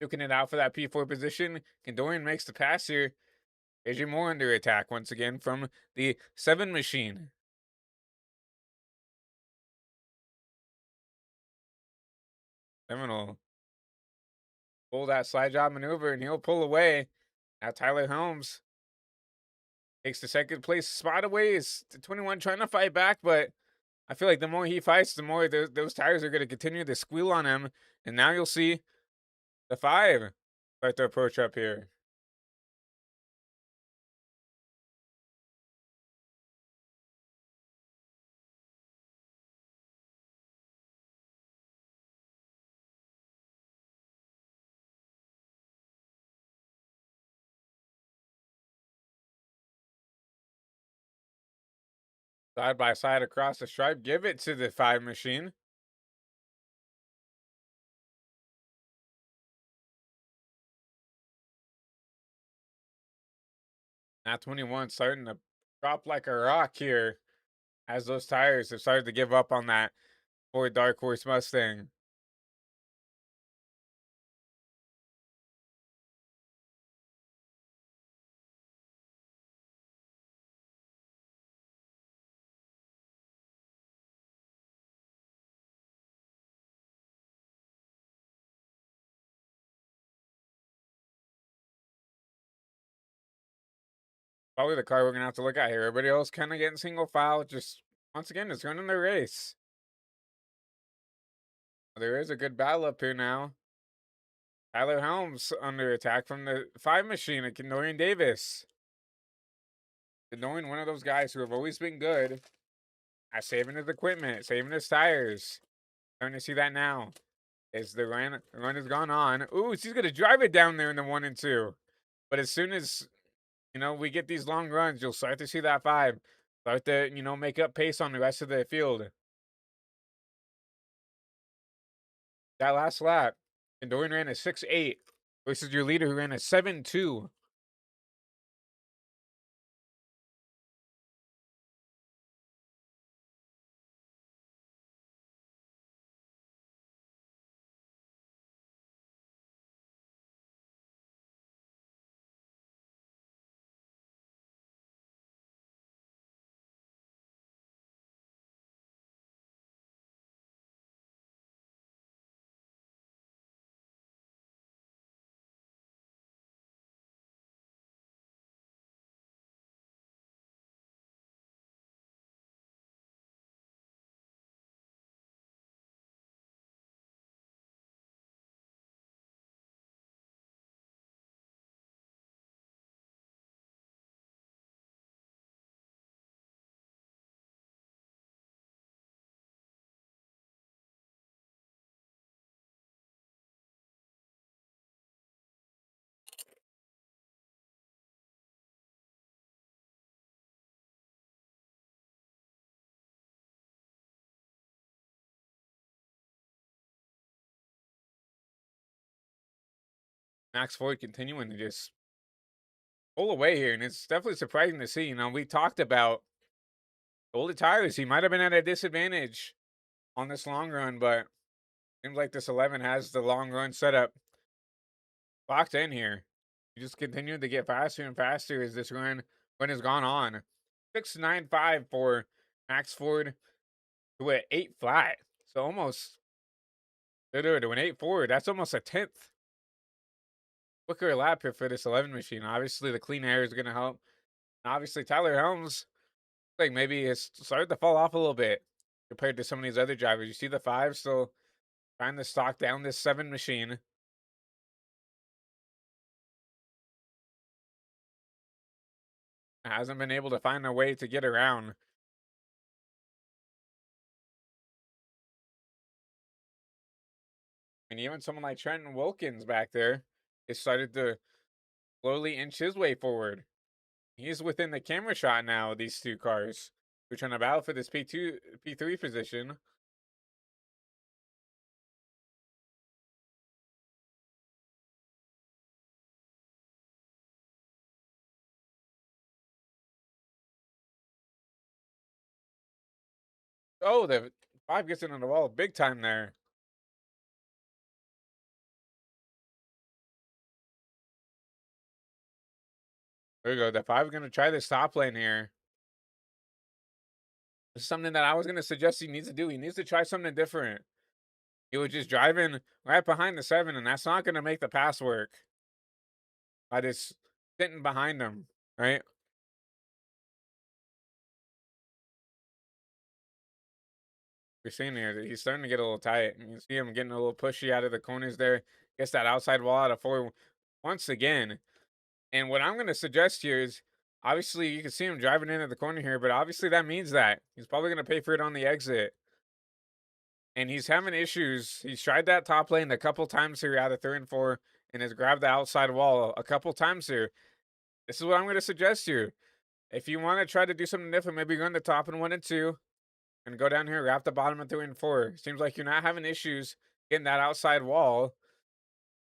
duking it out for that P4 position. And Dorian makes the pass here. AJ Moore under attack once again from the 7 machine. Seminole pull that slide job maneuver and he'll pull away. Now Tyler Helms takes the second place spot away. Is the 21 trying to fight back, but I feel like the more he fights, the more those tires are going to continue to squeal on him. And now you'll see the 5 start to approach up here. Side by side across the stripe. Give it to the 5 machine. Now 21 starting to drop like a rock here as those tires have started to give up on that Ford Dark Horse Mustang. Probably the car we're gonna have to look at here. Everybody else kind of getting single file. Just once again, just running the race. There is a good battle up here now. Tyler Helms under attack from the 5 machine at Dorian Davis. Dorian, one of those guys who have always been good at saving his equipment, saving his tires. Starting to see that now. As the run has gone on. Ooh, she's gonna drive it down there in the 1 and 2. But as soon as we get these long runs, you'll start to see that 5 start to make up pace on the rest of the field. That last lap, and Dorian ran a 6.8 versus your leader who ran a 7.2. Max Ford continuing to just pull away here, and it's definitely surprising to see. We talked about older tires. He might have been at a disadvantage on this long run, but seems like this 11 has the long run setup locked in here. He just continued to get faster and faster as this run has gone on. 6.95 for Max Ford to an 8 flat. So almost to an 8 forward. That's almost a 10th quicker lap here for this 11 machine. Obviously, the clean air is going to help. Obviously, Tyler Helms, like maybe has started to fall off a little bit compared to some of these other drivers. You see the 5 still trying to stalk down this 7 machine. Hasn't been able to find a way to get around. And even someone like Trenton Wilkins back there it started to slowly inch his way forward. He's within the camera shot now, these two cars. We're trying to battle for this P2, P3 position. Oh, the 5 gets into the wall big time there. There we go. The 5 going to try this top lane here. This is something that I was going to suggest he needs to do. He needs to try something different. He was just driving right behind the 7, and that's not going to make the pass work. By just sitting behind him, right? We're seeing here that he's starting to get a little tight. You can see him getting a little pushy out of the corners there. Gets that outside wall out of 4 once again. And what I'm going to suggest here is, obviously, you can see him driving into the corner here, but obviously that means that he's probably going to pay for it on the exit. And he's having issues. He's tried that top lane a couple times here out of 3 and 4 and has grabbed the outside wall a couple times here. This is what I'm going to suggest here. If you want to try to do something different, maybe go in the top in 1 and 2 and go down here, wrap the bottom in 3 and 4. Seems like you're not having issues getting that outside wall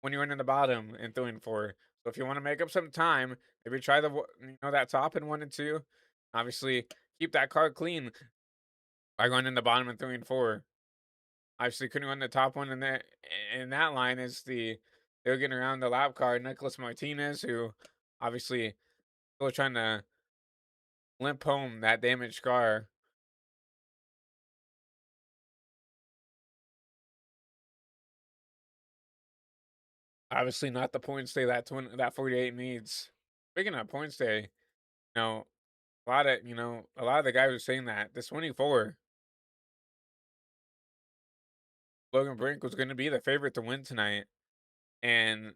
when you're in the bottom in 3 and 4. So if you want to make up some time, maybe try that top in 1 and 2. Obviously, keep that card clean by going in the bottom in 3 and 4. Obviously, couldn't run the top one in that line is they're getting around the lap car, Nicholas Martinez, who obviously still trying to limp home that damaged car. Obviously, not the points day that 48 needs. Speaking of points day, know, a lot of the guys were saying that this 24, Logan Brink was going to be the favorite to win tonight, and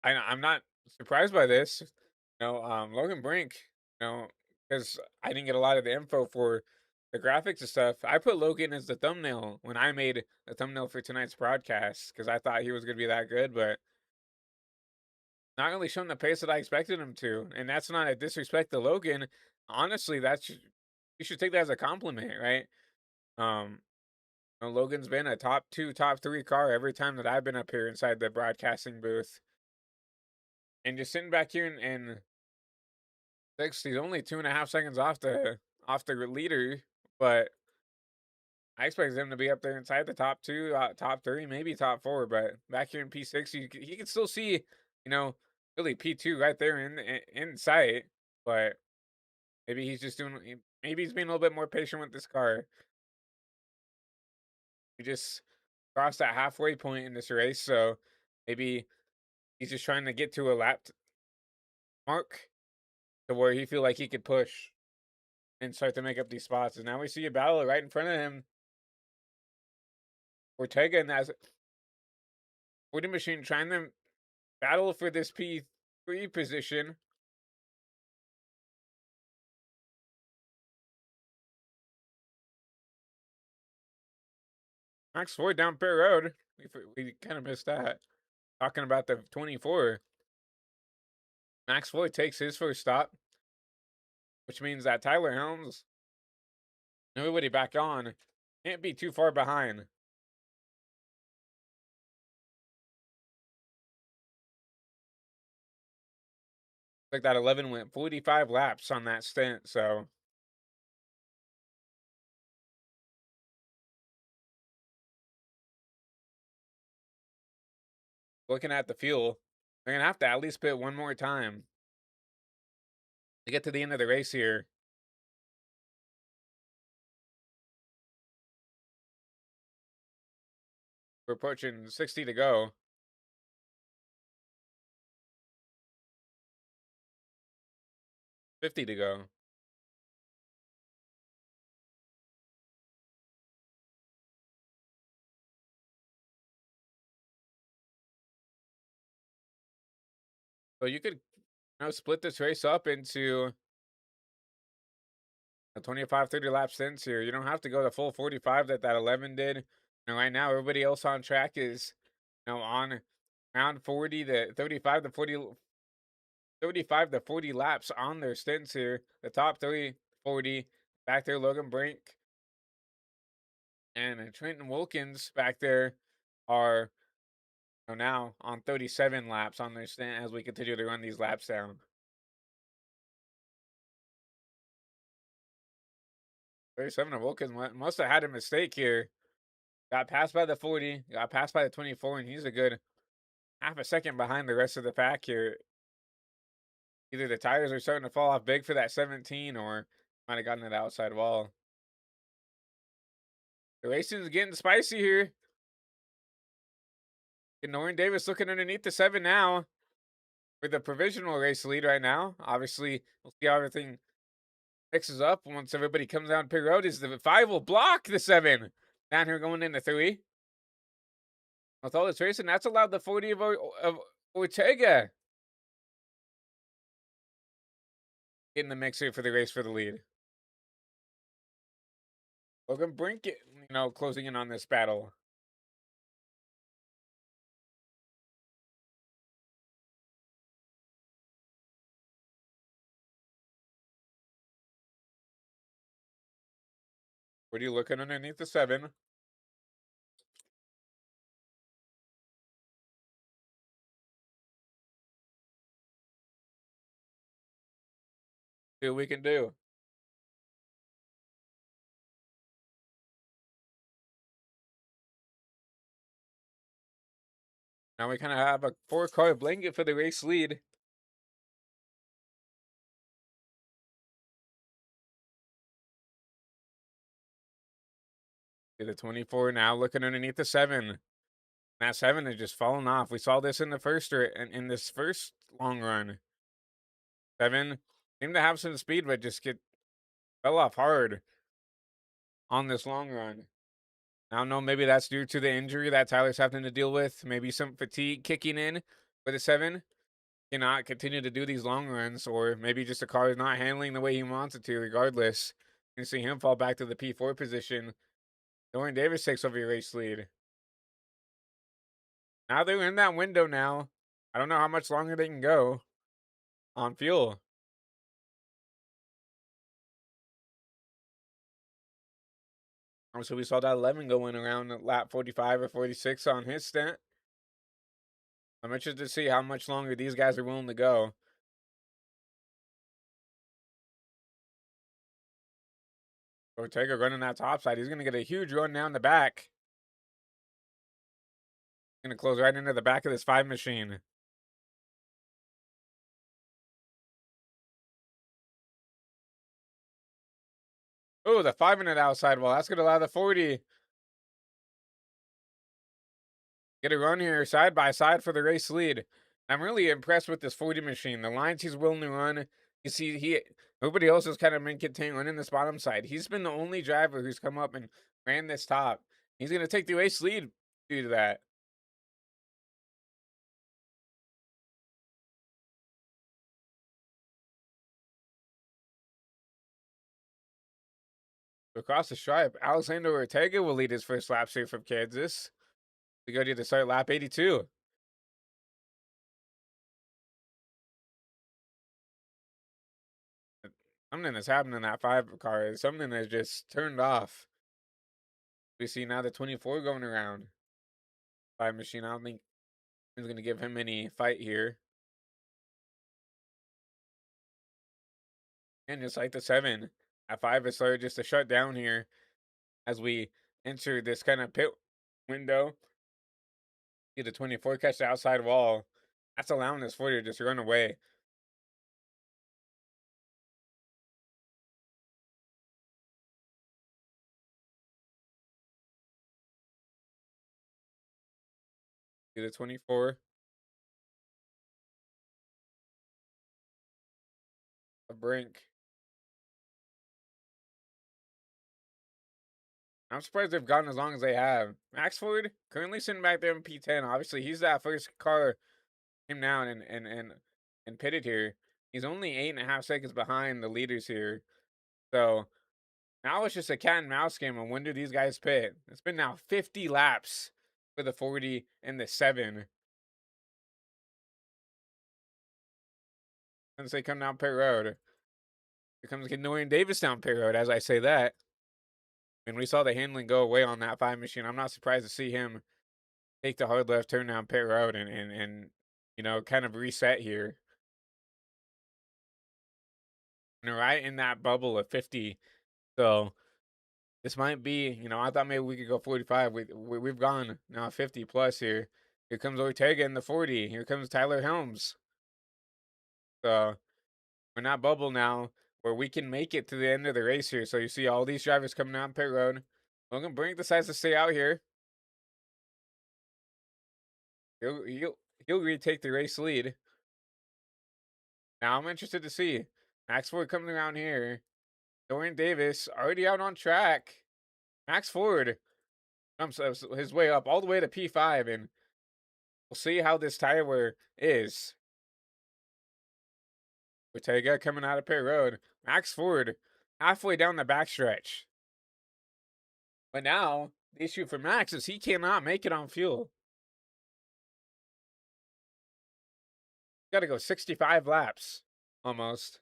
I'm not surprised by this. Logan Brink, because I didn't get a lot of the info for the graphics and stuff. I put Logan as the thumbnail when I made the thumbnail for tonight's broadcast because I thought he was going to be that good, but not really showing the pace that I expected him to. And that's not a disrespect to Logan. Honestly, you should take that as a compliment, right? Um, Logan's been a top 2, top 3 car every time that I've been up here inside the broadcasting booth. And just sitting back here in 6th, he's only 2.5 seconds off the leader, but I expected him to be up there inside the top 2, top 3, maybe top 4. But back here in P6, you can still see, you know, really P2 right there in sight. But maybe he's just maybe he's being a little bit more patient with this car. He just crossed that halfway point in this race, so maybe he's just trying to get to a mark to where he feel like he could push and start to make up these spots. And now we see a battle right in front of him. Ortega and that Wooden Machine trying to battle for this P3 position. Max Ford down Fair Road. We kind of missed that. Talking about the 24. Max Floyd takes his first stop, which means that Tyler Helms, nobody back on, can't be too far behind. Like that 11 went 45 laps on that stint, so looking at the fuel, they're gonna have to at least pit one more time to get to the end of the race here. We're approaching 60 to go. 50 to go. So you could split this race up into a 25, 30 lap stints here. You don't have to go the full 45 that 11 did. Right now, everybody else on track is on around 40 to 35 to 40, 35 to 40 laps on their stints here. The top three, 40. Back there, Logan Brink and Trenton Wilkins back there are now on 37 laps on their stint as we continue to run these laps down. 37 of Wilkins must have had a mistake here. Got passed by the 40, got passed by the 24, and he's a good half a second behind the rest of the pack here. Either the tires are starting to fall off big for that 17 or might have gotten it outside wall. The racing's getting spicy here. And Norrin Davis looking underneath the 7 now for the provisional race lead right now. Obviously, we'll see how everything mixes up once everybody comes down pit road. Is the 5 will block the 7 down here going into 3. With all this racing, that's allowed the 40 of Ortega in the mix here for the race for the lead. Logan Brink, closing in on this battle. What are you looking underneath the 7? See what we can do. Now we kind of have a 4-car blanket for the race lead. See the 24 now looking underneath the 7. That 7 is just falling off. We saw this in the first in this first long run. 7 seemed to have some speed, but just fell off hard on this long run. I don't know, maybe that's due to the injury that Tyler's having to deal with. Maybe some fatigue kicking in for the 7. Cannot continue to do these long runs, or maybe just the car is not handling the way he wants it to, regardless. You see him fall back to the P4 position. Dorian Davis takes over your race lead. Now they're in that window now. I don't know how much longer they can go on fuel. So we saw that 11 going around at lap 45 or 46 on his stint. I'm interested to see how much longer these guys are willing to go. Ortega running that top side. He's going to get a huge run down the back. Going to close right into the back of this 5 machine. Oh, the 5 in it outside wall. That's going to allow the 40. Get a run here side by side for the race lead. I'm really impressed with this 40 machine. The lines he's willing to run. You see, nobody else has kind of been contained running this bottom side. He's been the only driver who's come up and ran this top. He's going to take the race lead due to that. Across the stripe, Alexander Ortega will lead his first lap here from Kansas. We go to the start lap 82. Something that's happening in that 5 car. Something that's just turned off. We see now the 24 going around. 5 machine. I don't think he's going to give him any fight here. And just like the 7, at 5 is started just to shut down here as we enter this kind of pit window. See the 24 catch the outside wall. That's allowing this 40 to just run away. See the 24. A brink. I'm surprised they've gotten as long as they have. Max Ford currently sitting back there in P10. Obviously, he's that first car came down and pitted here. He's only 8.5 seconds behind the leaders here. So now it's just a cat and mouse game on when do these guys pit. It's been now 50 laps for the 40 and the 7. Since they come down pit road. Here comes Norton Davis down pit road. As I say that, when we saw the handling go away on that 5 machine, I'm not surprised to see him take the hard left turn down pit road and kind of reset here. And right in that bubble of 50. So this might be, I thought maybe we could go 45. We've gone now 50 plus here. Here comes Ortega in the 40. Here comes Tyler Helms. So we're not bubble now where we can make it to the end of the race here. So you see all these drivers coming out pit road. Logan Brink decides to stay out here. He'll he'll he'll retake the race lead. Now I'm interested to see Max Ford coming around here. Dorian Davis already out on track. Max Ford comes his way up all the way to P5, and we'll see how this tire wear is. Ortega coming out of pit road. Max Ford halfway down the backstretch. But now the issue for Max is he cannot make it on fuel. Got to go 65 laps almost.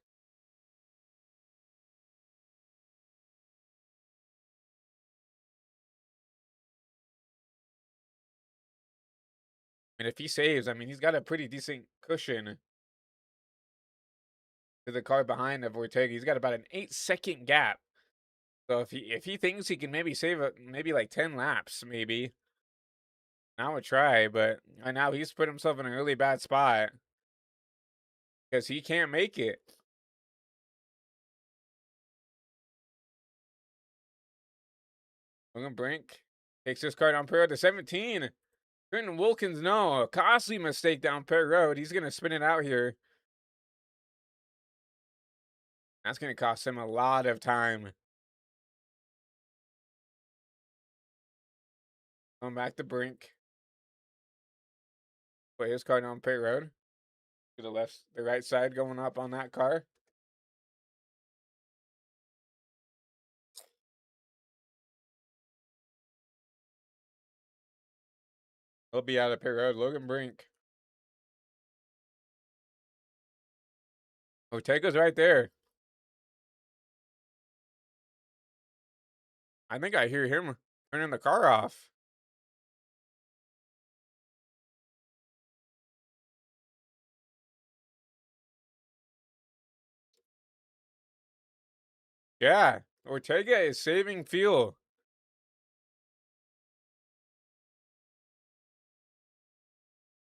And if he saves, I mean, he's got a pretty decent cushion to the car behind of Ortega. He's got about an 8-second gap. So if he thinks he can maybe save maybe like 10 laps, maybe I would try. But right now he's put himself in a really bad spot because he can't make it. Logan Brink takes this car down pit road to 17. Trenton Wilkins, no, a costly mistake down pit road. He's gonna spin it out here. That's gonna cost him a lot of time. Going back to Brink. Put his car down pit road. To the right side going up on that car. He'll be out of pit road. Logan Brink. Ortega's right there. I think I hear him turning the car off. Yeah, Ortega is saving fuel.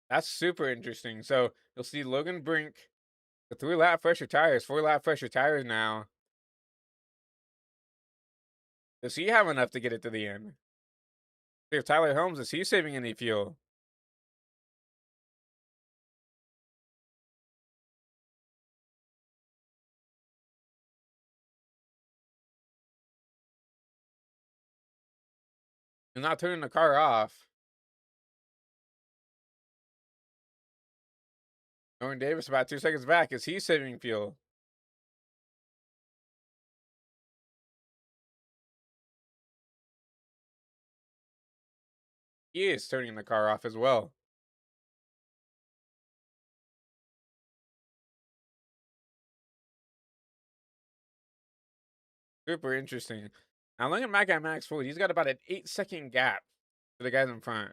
That's super interesting. So you'll see Logan Brink, the 3-lap fresher tires, 4-lap fresher tires now. Does he have enough to get it to the end? See if Tyler Holmes, is he saving any fuel? He's not turning the car off. Norton Davis about 2 seconds back. Is he saving fuel? He is turning the car off as well. Super interesting. Now looking back at Max Ford, he's got about an 8-second gap to the guys in front.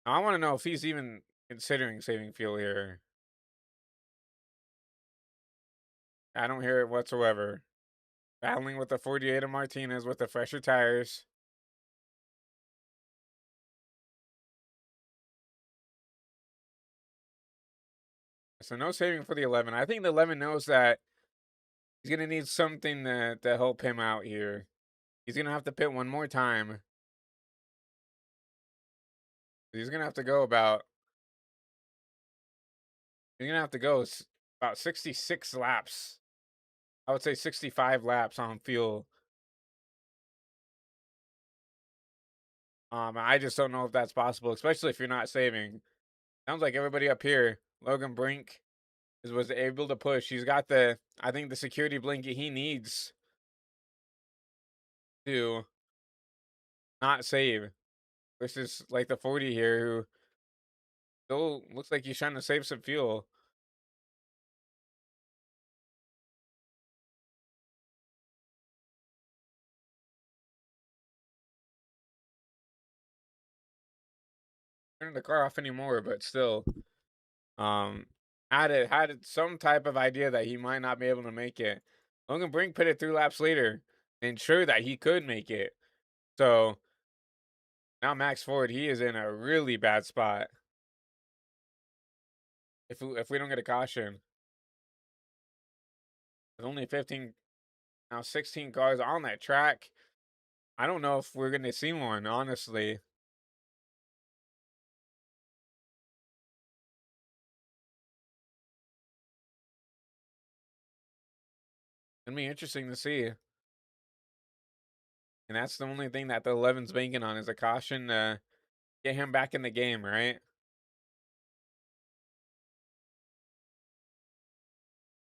Now, I want to know if he's even considering saving fuel here. I don't hear it whatsoever. Battling with the 48 of Martinez with the fresher tires. So no saving for the 11. I think the 11 knows that he's going to need something to help him out here. He's going to have to pit one more time. He's going to have to go about... He's going to have to go about 66 laps. I would say 65 laps on fuel. I just don't know if that's possible, especially if you're not saving. Sounds like everybody up here, Logan Brink, was able to push. He's got I think the security blanket he needs to not save. Versus like the 40 here who still looks like he's trying to save some fuel. turning the car off anymore, but still, um, had some type of idea that he might not be able to make it. Logan Brink put it 3 laps later, ensured that he could make it. So now Max Ford, he is in a really bad spot. If we don't get a caution, there's only 15 now 16 cars on that track. I don't know if we're gonna see one, honestly. It's gonna be interesting to see. And that's the only thing that the 11's banking on is a caution to get him back in the game, right?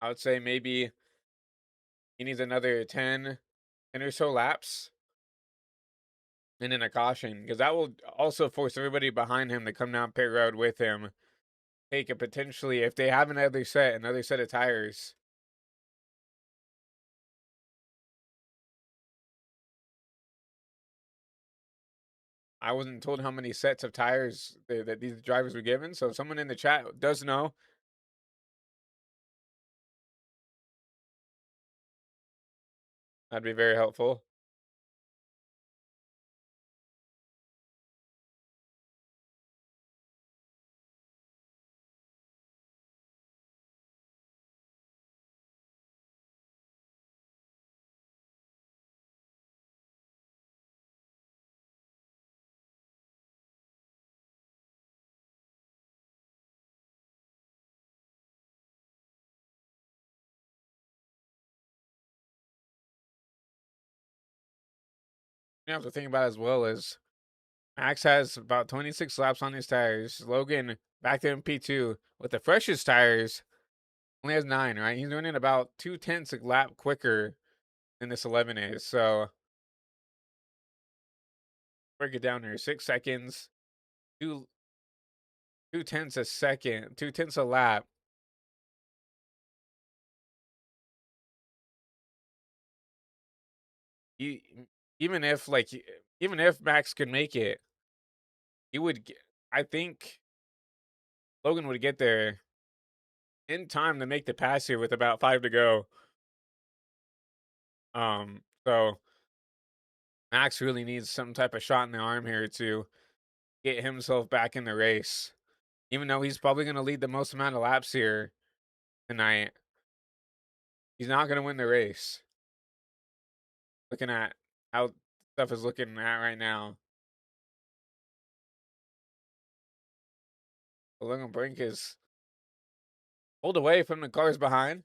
I would say maybe he needs another 10 or so laps and then a caution because that will also force everybody behind him to come down pit road with him. Take a potentially, if they have another set of tires. I wasn't told how many sets of tires that these drivers were given. So if someone in the chat does know, that'd be very helpful. You have to think about as well as Max has about 26 laps on his tires. Logan back there in P2 with the freshest tires only has 9, right? He's running about 2/10 a lap quicker than this 11 is. So break it down here: 6 seconds, two 2/10 a second, 2/10 a lap. He, even if like even if Max could make it, he would. I think Logan would get there in time to make the pass here with about 5 to go. So Max really needs some type of shot in the arm here to get himself back in the race. Even though he's probably going to lead the most amount of laps here tonight, he's not going to win the race. Looking at how stuff is looking at right now. Logan Brink is pulled away from the cars behind.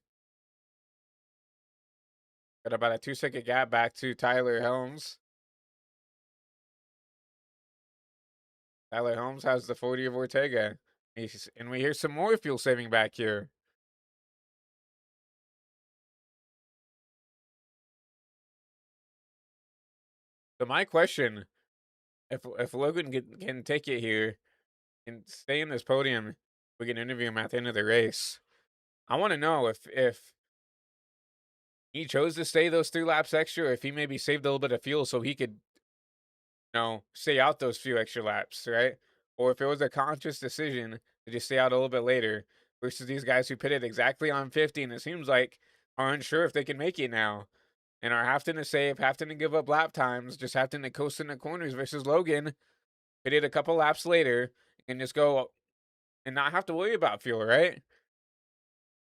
Got about a 2-second gap back to Tyler Helms. Tyler Helms has the 40 of Ortega. And we hear some more fuel saving back here. So my question, if Logan can take it here and stay in this podium, we can interview him at the end of the race. I want to know if he chose to stay those 3 laps extra, or if he maybe saved a little bit of fuel so he could, stay out those few extra laps, right? Or if it was a conscious decision to just stay out a little bit later versus these guys who pitted exactly on 50 and it seems like are unsure if they can make it now and are having to save, having to give up lap times, just having to coast in the corners versus Logan pitted a couple laps later and just go and not have to worry about fuel, right?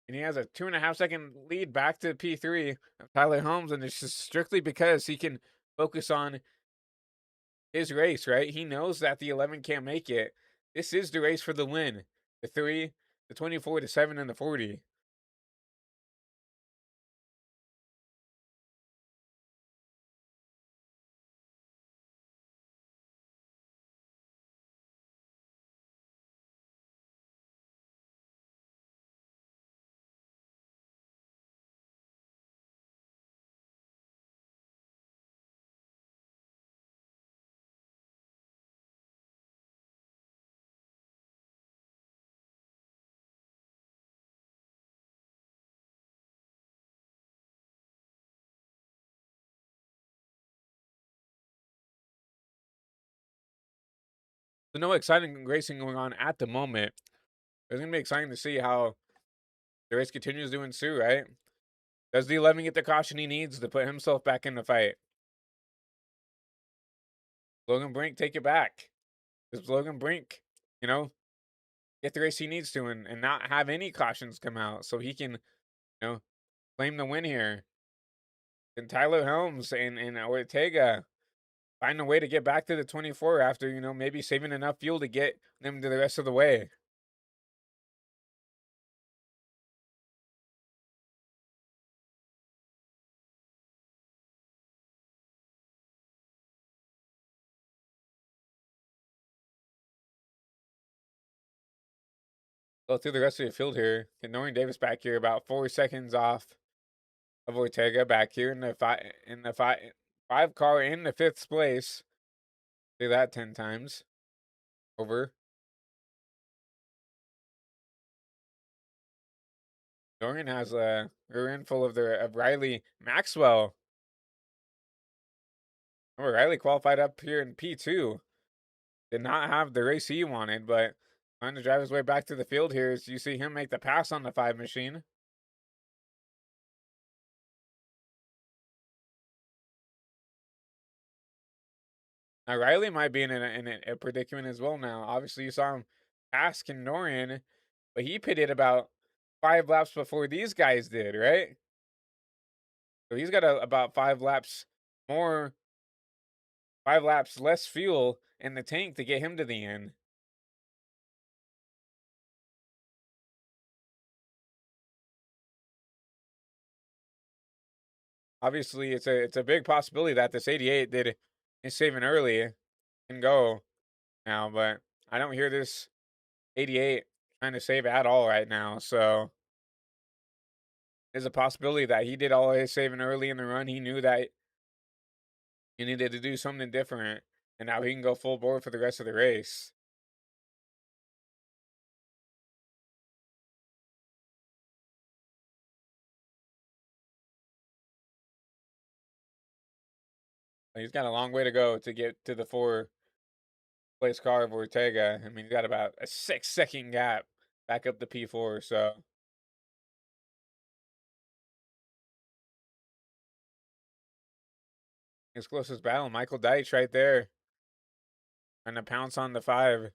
And he has a 2.5 second lead back to P3 of Tyler Holmes, and it's just strictly because he can focus on his race, right? He knows that the 11 can't make it. This is the race for the win. The 3, the 24, the 7, and the 40. So no exciting racing going on at the moment. It's gonna be exciting to see how the race continues to ensue, right? Does the 11 get the caution he needs to put himself back in the fight? Logan Brink, take it back. Does Logan Brink, you know, get the race he needs to and not have any cautions come out so he can, claim the win here? And Tyler Helms and Ortega find a way to get back to the 24 after, maybe saving enough fuel to get them to the rest of the way. Go through the rest of the field here. Ignoring Davis back here, about 4 seconds off of Ortega back here in the five car in the fifth place. Say that 10 times over. Dorian has a rear end full of Riley Maxwell. Oh, Riley qualified up here in P2. Did not have the race he wanted, but trying to drive his way back to the field here as you see him make the pass on the 5 machine. Now Riley might be in a predicament as well now. Obviously, you saw him pass Kendorian, but he pitted about 5 laps before these guys did, right? So he's got about 5 laps more, 5 laps less fuel in the tank to get him to the end. Obviously, it's a big possibility that this 88 did is saving early and go now, but I don't hear this 88 trying to save at all right now. So there's a possibility that he did all his saving early in the run. He knew that he needed to do something different, and now he can go full board for the rest of the race. He's got a long way to go to get to the 4th place car of Ortega. I mean, he's got about a 6 second gap back up the P4. So his closest battle, Michael Deitch, right there, trying to pounce on the 5.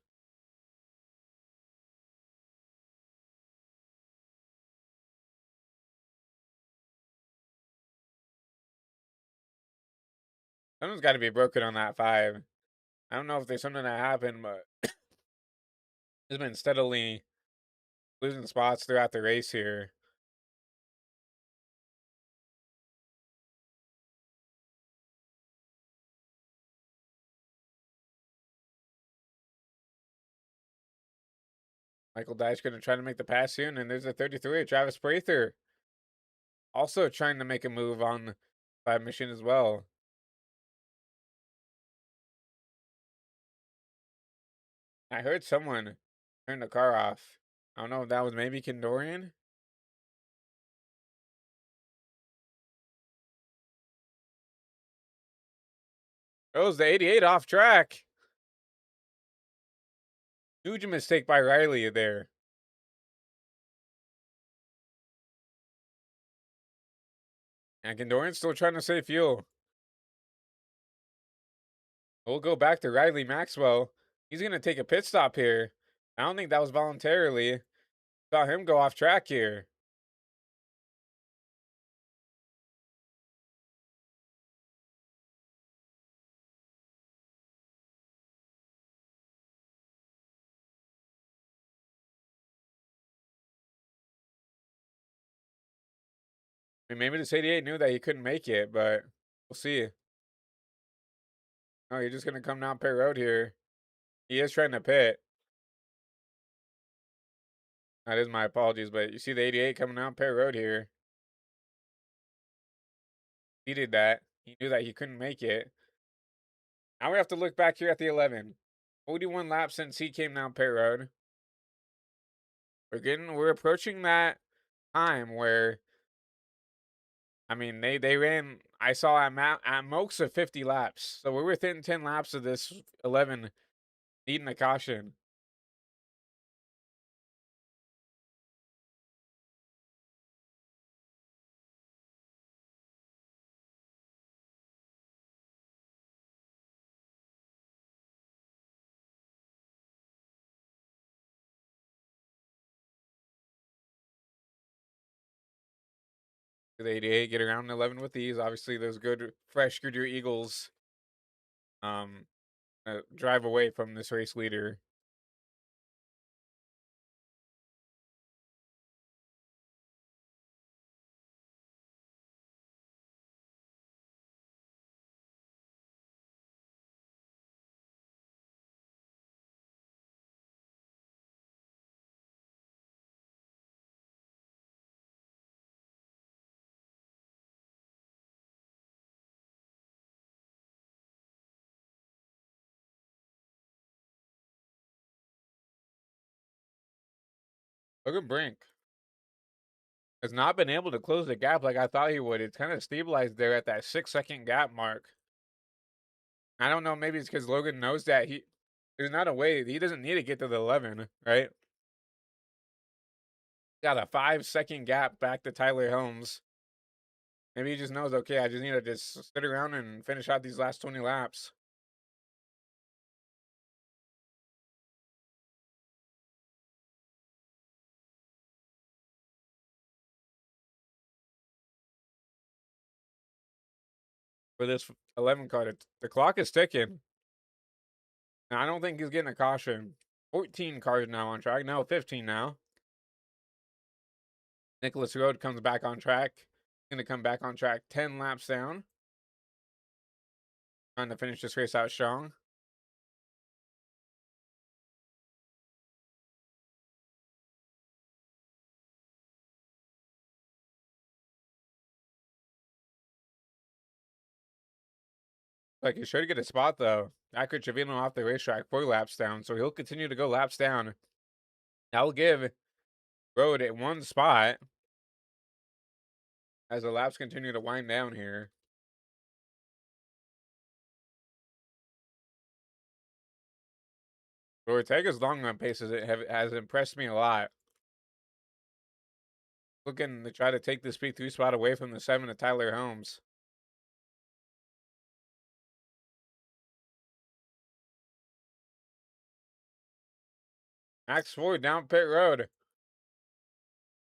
Something's got to be broken on that 5. I don't know if there's something that happened, but he's been steadily losing spots throughout the race here. Michael Deitch going to try to make the pass soon, and there's a 33, Travis Prather, also trying to make a move on the 5 machine as well. I heard someone turn the car off. I don't know if that was maybe Kendorian. Oh, the 88 off track. Huge mistake by Riley there. And Kendorian's still trying to save fuel. We'll go back to Riley Maxwell. He's going to take a pit stop here. I don't think that was voluntarily. Saw him go off track here. I mean, maybe this 88 knew that he couldn't make it, but we'll see. Oh, you're just going to come down pit road here. He is trying to pit. That is my apologies, but you see the 88 coming down pit road here. He did that. He knew that he couldn't make it. Now we have to look back here at the 11. 41 laps since he came down pit road. We're approaching that time where, I mean, they ran, I saw at most of 50 laps. So we're within 10 laps of this 11 Needing a caution. The 88 get around 11 with these. Obviously, those good fresh Goodyear Eagles um drive away from this race leader. Look at Brink. Has not been able to close the gap like I thought he would. It's kind of stabilized there at that 6 second gap mark. I don't know. Maybe it's because Logan knows that there's not a way he doesn't need to get to the 11, right? Got a 5 second gap back to Tyler Helms. Maybe he just knows, okay, I just need to just sit around and finish out these last 20 laps. For this 11 car. The clock is ticking. And I don't think he's getting a caution. 14 cars now on track. No, 15 now. Nicholas Road comes back on track. Going to come back on track 10 laps down. Trying to finish this race out strong. Like, he should get a spot, though. Acura Trevino off the racetrack 4 laps down, so he'll continue to go laps down. That'll give Road at 1 spot as the laps continue to wind down here. But Ortega's long run pace has impressed me a lot. Looking to try to take this P3 spot away from the 7 of Tyler Helms. Max Ford down pit road.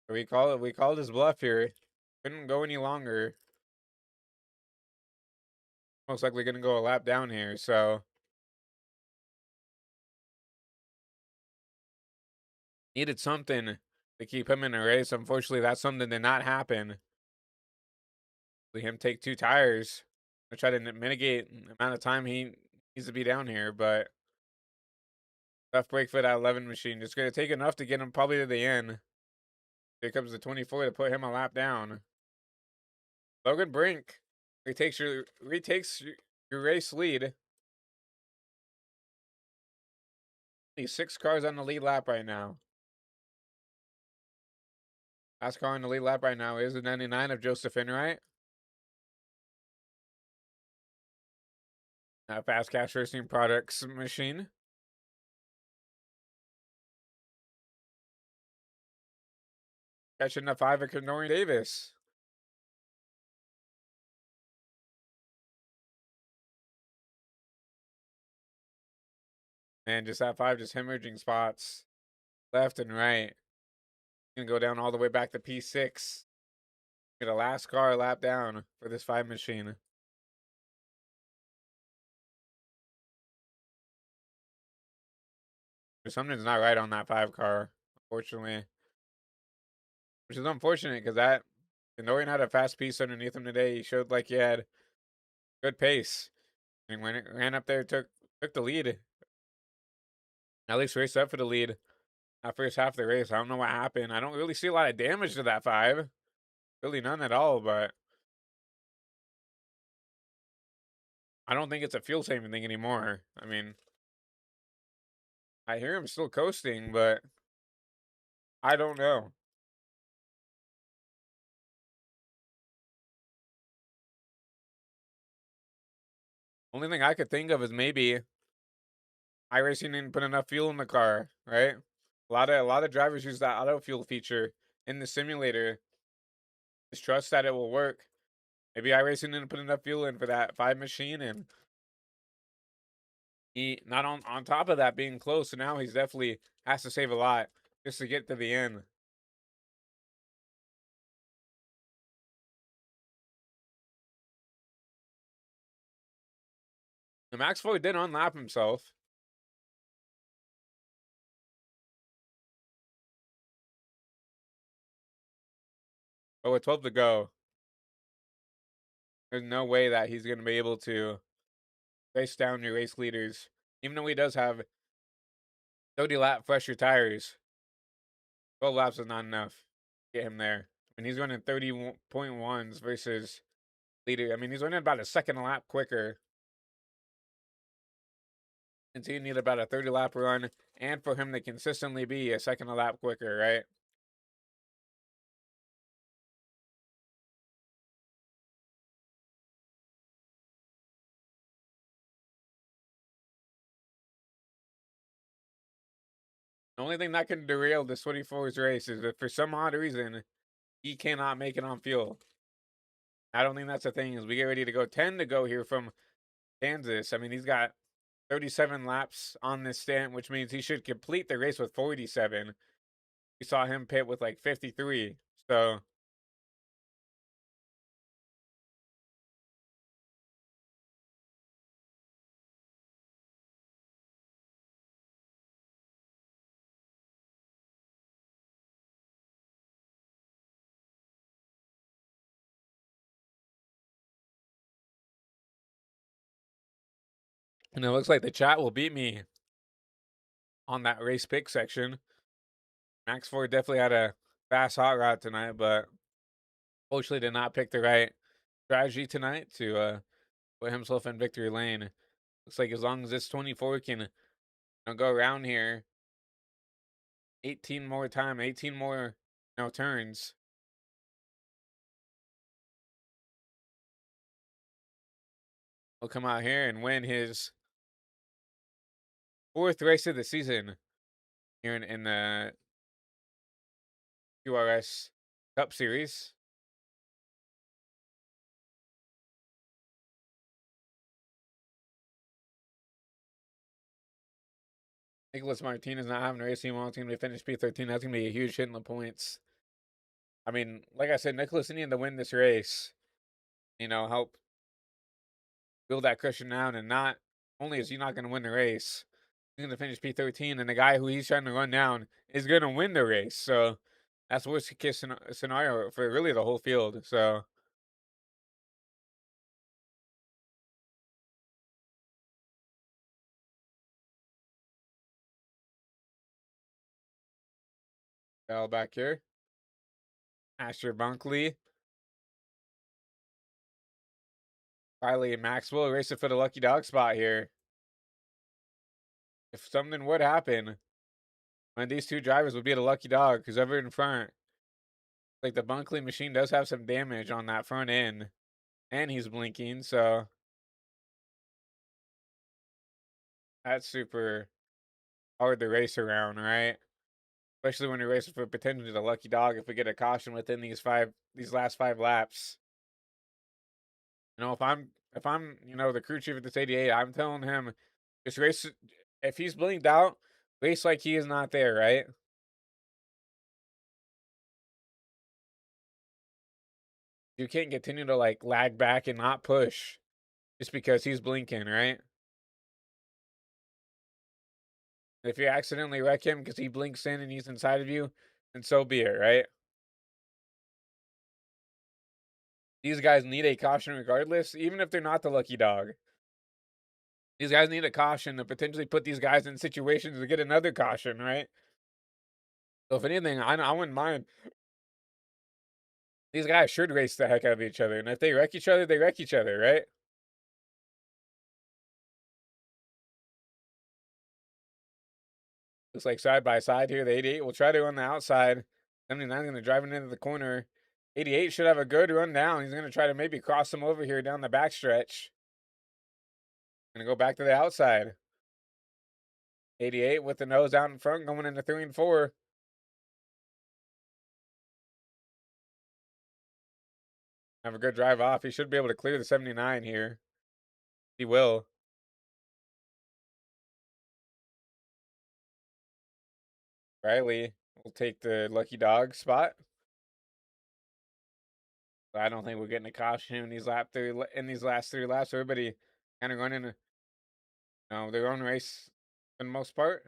We called his bluff here. Couldn't go any longer. Most likely gonna go a lap down here, so needed something to keep him in a race. Unfortunately, that something did not happen. Let him take 2 tires. I try to mitigate the amount of time he needs to be down here, but tough break for that 11 machine. Just gonna take enough to get him probably to the end. Here comes the 24 to put him a lap down. Logan Brink retakes your race lead. He's 6 cars on the lead lap right now. Last car on the lead lap right now is the 99 of Joseph Enright. Fast Cash Racing Products machine. Catching the 5 of Kenori Davis. And just that 5 just hemorrhaging spots left and right. Gonna go down all the way back to P6. Get a last car lap down for this 5 machine. Something's not right on that 5 car, unfortunately. Which is unfortunate because that Kenorian had a fast piece underneath him today. He showed like he had good pace. And when it ran up there, took the lead. At least raced up for the lead. That first half of the race. I don't know what happened. I don't really see a lot of damage to that 5. Really none at all, but I don't think it's a fuel saving thing anymore. I mean, I hear him still coasting, but I don't know. Only thing I could think of is maybe iRacing didn't put enough fuel in the car, right? A lot of drivers use that auto fuel feature in the simulator. Just trust that it will work. Maybe iRacing didn't put enough fuel in for that 5 machine, and he not on top of that being close, so now he's definitely has to save a lot just to get to the end. And Max Floyd did unlap himself, but with 12 to go, there's no way that he's going to be able to face down your race leaders. Even though he does have 30 lap fresher tires, 12 laps is not enough to get him there. And he's running 30.1s versus leader. I mean, he's running about a second a lap quicker. And so you need about a 30 lap run, and for him to consistently be a second a lap quicker, right? The only thing that can derail this 24's race is if for some odd reason he cannot make it on fuel. I don't think that's the thing. As we get ready to go 10 to go here from Kansas. I mean, he's got 37 laps on this stint, which means he should complete the race with 47. We saw him pit with like 53. So and it looks like the chat will beat me on that race pick section. Max Ford definitely had a fast hot rod tonight, but fortunately did not pick the right strategy tonight to put himself in victory lane. Looks like as long as this 24 can go around here 18 more time, 18 more turns. He'll come out here and win his 4th race of the season here in the URS Cup Series. Nicholas Martinez not having a race team, team to finish P13. That's going to be a huge hit in the points. I mean, like I said, Nicholas needed to win this race. Help build that cushion down. And not only is he not going to win the race, he's going to finish P13. And the guy who he's trying to run down is going to win the race. So that's worst case scenario for really the whole field. So Bell back here. Asher Bunkley. Riley and Maxwell racing for the lucky dog spot here. If something would happen, one of these two drivers would be the lucky dog, because over in front, like the Bunkley machine does have some damage on that front end, and he's blinking, so that's super hard to race around, right? Especially when you're racing for potentially the lucky dog if we get a caution within these last 5 laps. If I'm the crew chief at this 88, I'm telling him just race. If he's blinked out, race like he is not there, right? You can't continue to like lag back and not push just because he's blinking, right? If you accidentally wreck him because he blinks in and he's inside of you, then so be it, right? These guys need a caution regardless, even if they're not the lucky dog. These guys need a caution to potentially put these guys in situations to get another caution, right? So if anything, I wouldn't mind. These guys should race the heck out of each other, and if they wreck each other, they wreck each other, right? Looks like side by side here. The 88 will try to run the outside. 79 going to drive it into the corner. 88 should have a good run down. He's going to try to maybe cross him over here down the backstretch. Going to go back to the outside. 88 with the nose out in front, going into 3 and 4. Have a good drive off. He should be able to clear the 79 here. He will. Riley will take the lucky dog spot. But I don't think we're getting a caution in these last 3 laps. Everybody kind of running, their own race for the most part.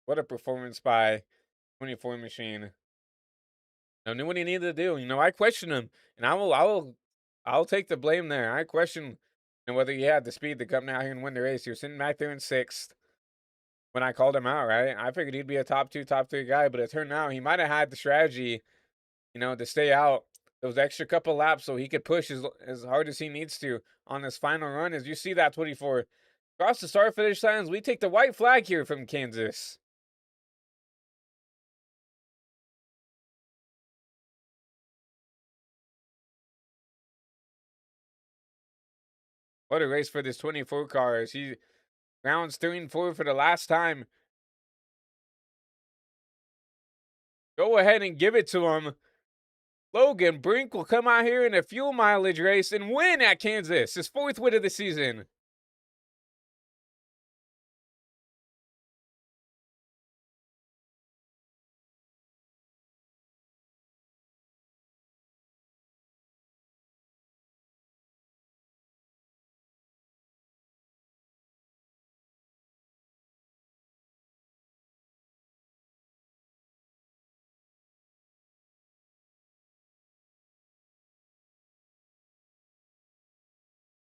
What a performance by 24 machine. I knew what he needed to do. I question him, and I'll take the blame there. I question whether he had the speed to come out here and win the race. He was sitting back there in 6th when I called him out, right? I figured he'd be a top 2, top 3 guy, but it turned out he might have had the strategy, to stay out those extra couple laps so he could push as hard as he needs to on this final run. As you see that 24 across the start finish lines, we take the white flag here from Kansas. What a race for this 24 car as he rounds 3 and 4 for the last time. Go ahead and give it to him. Logan Brink will come out here in a fuel mileage race and win at Kansas, his 4th win of the season.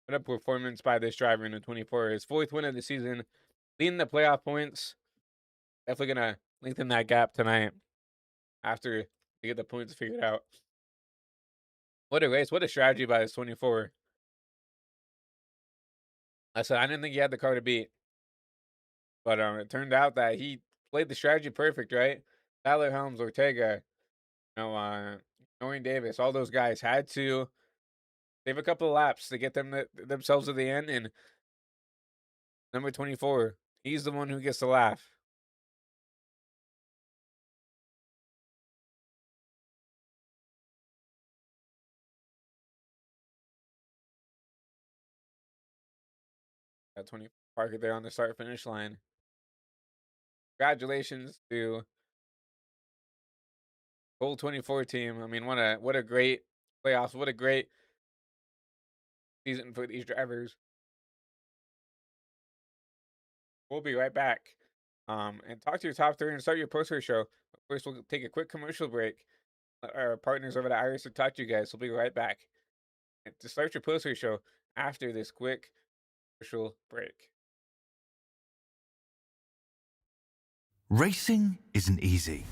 What a performance by this driver in the 24. His 4th win of the season, leading the playoff points. Definitely going to lengthen that gap tonight after they get the points figured out. What a race. What a strategy by this 24. I said I didn't think he had the car to beat. But it turned out that he played the strategy perfect, right? Tyler Helms, Ortega, Noreen Davis, all those guys had to save a couple of laps to get themselves to the end. And number 24, he's the one who gets the laugh. That 20 park it there on the start finish line. Congratulations to whole 24 team. I mean, what a great playoffs. What a great season for these drivers. We'll be right back. And talk to your top 3 and start your post-race show. First, we'll take a quick commercial break. Our partners over at Iris will talk to you guys. We'll be right back. And to start your post-race show after this quick commercial break. Racing isn't easy,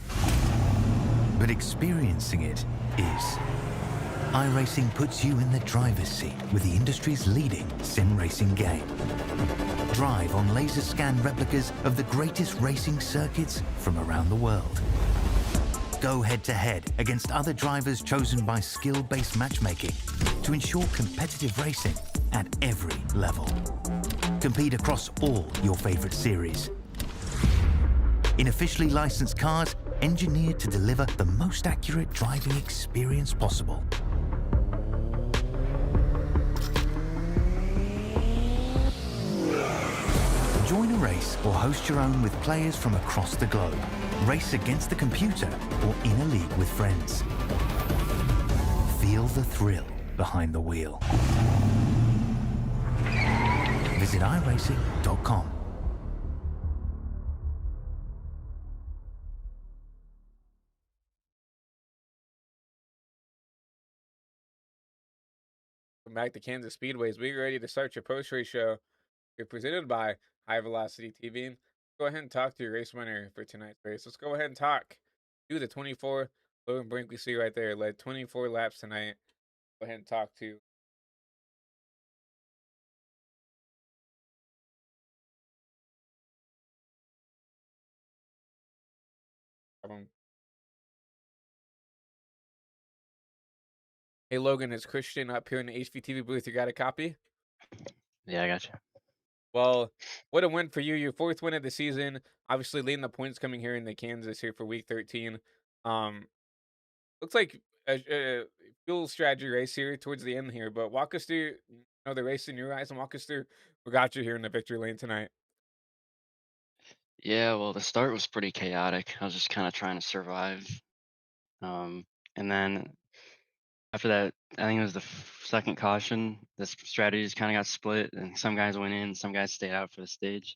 but experiencing it is. iRacing puts you in the driver's seat with the industry's leading sim racing game. Drive on laser scan replicas of the greatest racing circuits from around the world. Go head-to-head against other drivers chosen by skill-based matchmaking to ensure competitive racing at every level. Compete across all your favorite series. In officially licensed cars, engineered to deliver the most accurate driving experience possible. Join a race or host your own with players from across the globe. Race against the computer or in a league with friends. Feel the thrill behind the wheel. Visit iRacing.com. Welcome back to Kansas Speedways. We're ready to start your post-race show. You're presented by High Velocity TV. Go ahead and talk to your race winner for tonight's race. Let's go ahead and talk to the 24. Logan Brink, we see right there, led 24 laps tonight. Go ahead and talk to Hey Logan, it's Christian up here in the HVTV booth. You got a copy? Yeah, I got you. Well, what a win for you, your 4th win of the season, obviously leading the points coming here in the Kansas here for week 13. Um, looks like a fuel strategy race here towards the end here, but walk us through, the race in your eyes and walk us through what got you here in the victory lane tonight. Yeah, well, the start was pretty chaotic. I was just kind of trying to survive. Um, and then after that, I think it was the second caution. The strategies kind of got split, and some guys went in, some guys stayed out for the stage.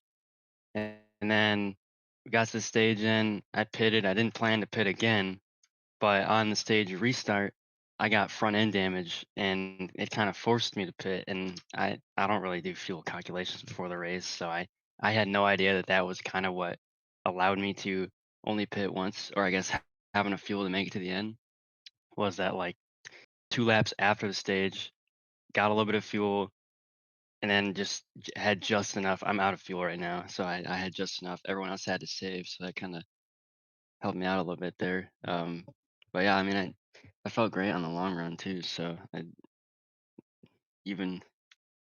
And then we got to the stage, and I pitted. I didn't plan to pit again, but on the stage restart, I got front end damage, and it kind of forced me to pit. And I don't really do fuel calculations before the race, so I had no idea that that was kind of what allowed me to only pit once, or I guess having a fuel to make it to the end was that like 2 laps after the stage, got a little bit of fuel, and then just had just enough. I'm out of fuel right now, so I had just enough. Everyone else had to save, so that kind of helped me out a little bit there. But yeah, I mean, I felt great on the long run too. So even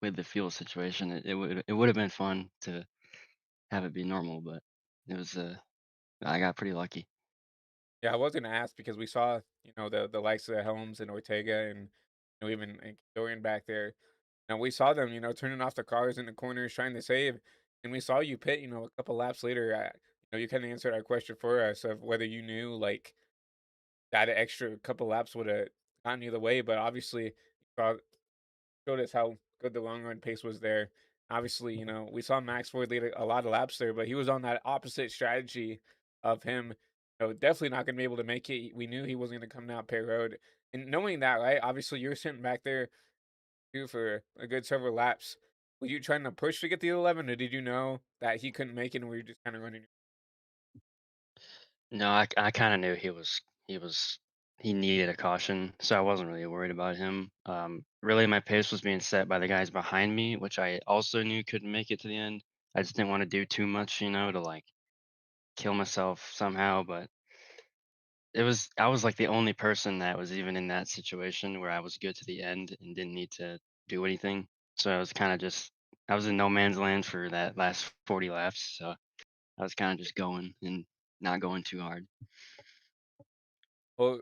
with the fuel situation, it would have been fun to have it be normal, but it was I got pretty lucky. Yeah, I was gonna ask because we saw, the likes of Helms and Ortega and, even Dorian back there. And we saw them, turning off the cars in the corners, trying to save. And we saw you pit, a couple laps later. You kind of answered our question for us of whether you knew like that extra couple laps would have gotten you the way. But obviously, you saw showed us how good the long run pace was there. Obviously, we saw Max Ford lead a lot of laps there, but he was on that opposite strategy of him. Definitely not going to be able to make it. We knew he wasn't going to come down pay road, and knowing that, right? Obviously, you're sitting back there too for a good several laps. Were you trying to push to get the 11, or did you know that he couldn't make it, and were you just kind of running? No, I kind of knew he was he needed a caution, so I wasn't really worried about him. Really, my pace was being set by the guys behind me, which I also knew couldn't make it to the end. I just didn't want to do too much, to like kill myself somehow. But I was like the only person that was even in that situation where I was good to the end and didn't need to do anything. So I was kind of just I was in no man's land for that last 40 laps. So I was kind of just going and not going too hard. Well,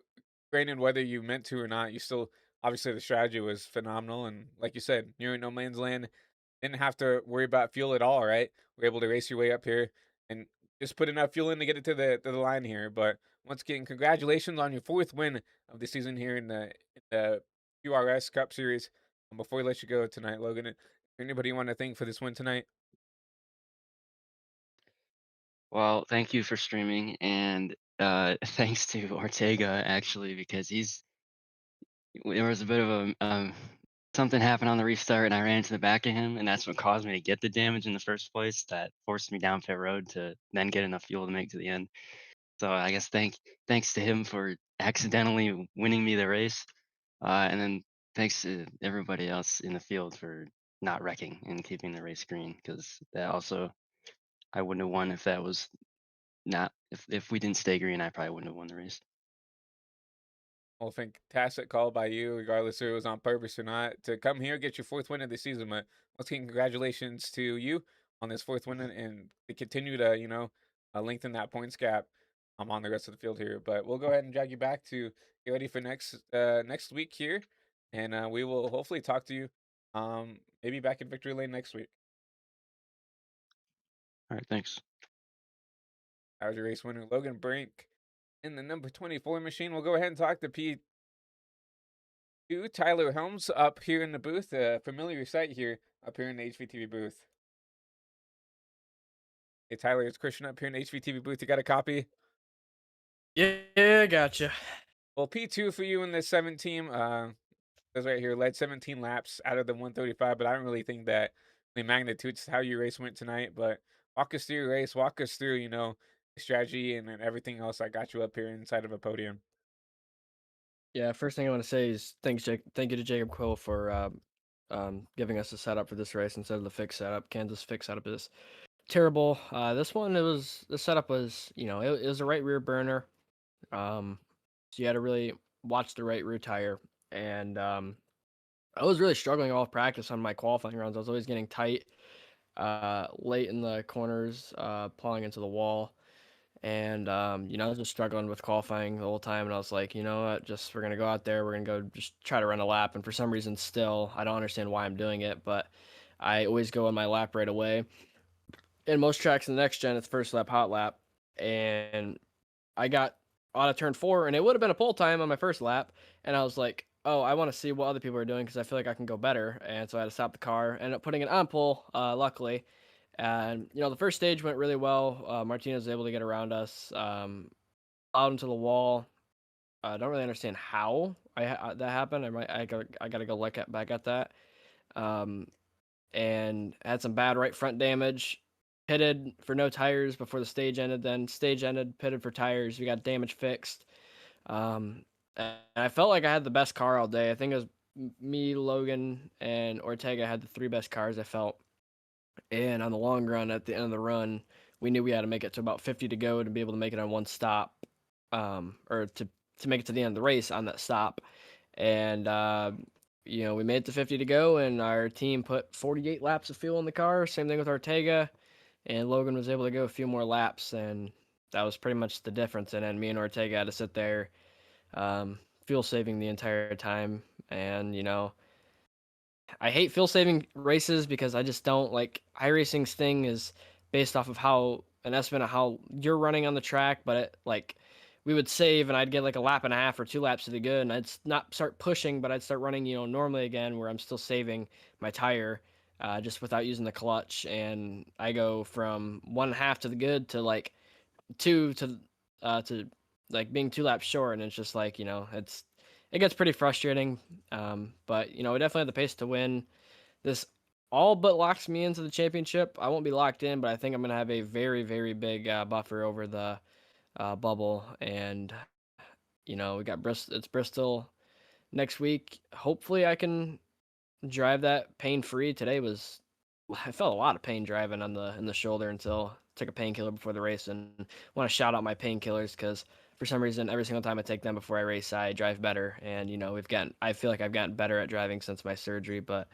granted, whether you meant to or not, you still obviously the strategy was phenomenal, and like you said, you're in no man's land. Didn't have to worry about fuel at all, right? We're able to race your way up here and just put enough fuel in to get it to the line here. But once again, congratulations on your 4th win of the season here in the URS Cup Series. And before we let you go tonight, Logan, anybody you want to thank for this win tonight? Well, thank you for streaming, and thanks to Ortega actually because there was a bit of a something happened on the restart, and I ran into the back of him, and that's what caused me to get the damage in the first place. That forced me down pit road to then get enough fuel to make it to the end. So I guess thanks to him for accidentally winning me the race, and then thanks to everybody else in the field for not wrecking and keeping the race green because that also I wouldn't have won if that was not if we didn't stay green, I probably wouldn't have won the race. Well, fantastic call by you, regardless if it was on purpose or not, to come here get your 4th win of the season. But once again, congratulations to you on this 4th win and to continue to lengthen that points gap on the rest of the field here. But we'll go ahead and drag you back to get ready for next week here, and we will hopefully talk to you maybe back in victory lane next week. All right, thanks. That was your race winner, Logan Brink, in the number 24 machine. We'll go ahead and talk to P2 Tyler Helms up here in the booth, a familiar sight here up here in the HVTV booth. Hey Tyler, it's Christian up here in the HVTV booth. You got a copy? Yeah, gotcha. Well, P2 for you in this 17 says right here, led 17 laps out of the 135, but I don't really think that the magnitude's how your race went tonight. But walk us through your race, walk us through, strategy and everything else I got you up here inside of a podium. Yeah, first thing I want to say is thank you to Jacob Quill for giving us a setup for this race instead of the fixed setup. Kansas fixed setup is terrible. This one, the setup was, it was a right rear burner. So you had to really watch the right rear tire, and I was really struggling all practice on my qualifying runs. I was always getting tight late in the corners, plowing into the wall. And I was just struggling with qualifying the whole time. And I was like, you know what, just we're gonna go out there, we're gonna go just try to run a lap. And for some reason still, I don't understand why I'm doing it, but I always go on my lap right away. In most tracks in the next gen, it's first lap, hot lap. And I got out of turn 4, and it would have been a pole time on my first lap. And I was like, oh, I want to see what other people are doing because I feel like I can go better. And so I had to stop the car, ended up putting it on pole, luckily. And, the first stage went really well. Martinez was able to get around us, out into the wall. I don't really understand how that happened. I gotta go look back at that. Um, and had some bad right front damage. Pitted for no tires before the stage ended. Then stage ended, pitted for tires. We got damage fixed. And I felt like I had the best car all day. I think it was me, Logan, and Ortega had the 3 best cars, I felt. And on the long run, at the end of the run, we knew we had to make it to about 50 to go to be able to make it on one stop, or to make it to the end of the race on that stop. And we made it to 50 to go, and our team put 48 laps of fuel in the car. Same thing with Ortega, and Logan was able to go a few more laps, and that was pretty much the difference. And then me and Ortega had to sit there, fuel saving the entire time. And I hate fuel saving races because I just don't like iRacing's thing is based off of how an estimate of how you're running on the track, but we would save and I'd get like a lap and a half or 2 laps to the good, and I'd not start pushing, but I'd start running, normally again where I'm still saving my tire, just without using the clutch, and I go from 1.5 to the good to like 2 to like being 2 laps short, and it's just like it gets pretty frustrating. But we definitely have the pace to win. This all but locks me into the championship. I won't be locked in, but I think I'm gonna have a very, very big buffer over the bubble. And we got Bristol. It's Bristol next week. Hopefully, I can drive that pain free. Today was I felt a lot of pain driving on the in the shoulder until took a painkiller before the race, and want to shout out my painkillers because for some reason every single time I take them before I race I drive better. And I feel like I've gotten better at driving since my surgery. But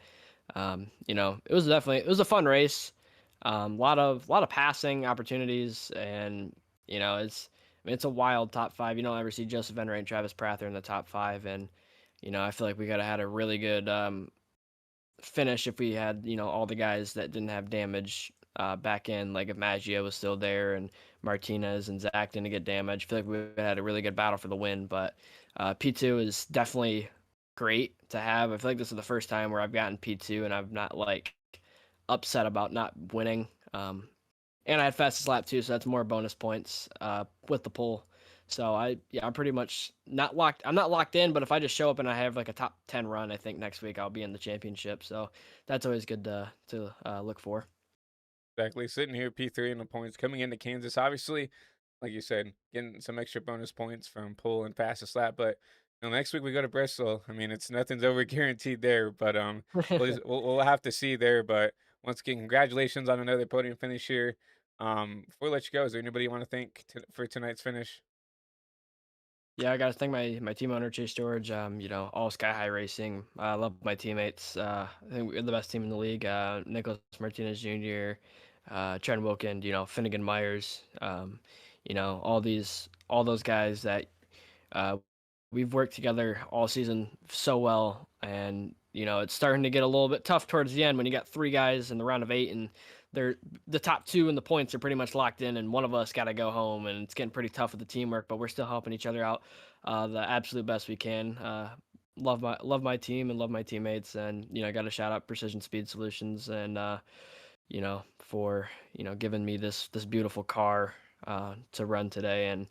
it was a fun race. Lot of passing opportunities, and it's a wild top 5. You don't ever see Joseph Enright and Travis Prather in the top 5. And I feel like we could have had a really good finish if we had all the guys that didn't have damage back in, like if Maggio was still there and Martinez and Zach didn't get damaged. I feel like we had a really good battle for the win. But P2 is definitely great to have. I feel like this is the first time where I've gotten P2 and I'm not like upset about not winning. And I had fastest lap too, so that's more bonus points with the pole. So I'm pretty much not locked. I'm not locked in, but if I just show up and I have like a top 10 run, I think next week I'll be in the championship. So that's always good to look for. Exactly. Sitting here, P3 in the points coming into Kansas. Obviously, like you said, getting some extra bonus points from pull and fastest lap. But next week we go to Bristol. I mean, it's nothing's over guaranteed there, but we'll have to see there. But once again, congratulations on another podium finish here. Before we let you go, is there anybody you want to thank for tonight's finish? Yeah, I got to thank my team owner Chase George. All Sky High Racing. I love my teammates. I think we're the best team in the league. Nicholas Martinez Jr., Trent Wilkin, Finnegan Myers. All those guys that uh, we've worked together all season so well, and it's starting to get a little bit tough towards the end when you got 3 guys in the round of 8, and they're the top 2 in the points are pretty much locked in, and one of us got to go home, and it's getting pretty tough with the teamwork. But we're still helping each other out the absolute best we can. Love my team and love my teammates, and got to shout out Precision Speed Solutions, and for giving me this beautiful car to run today, and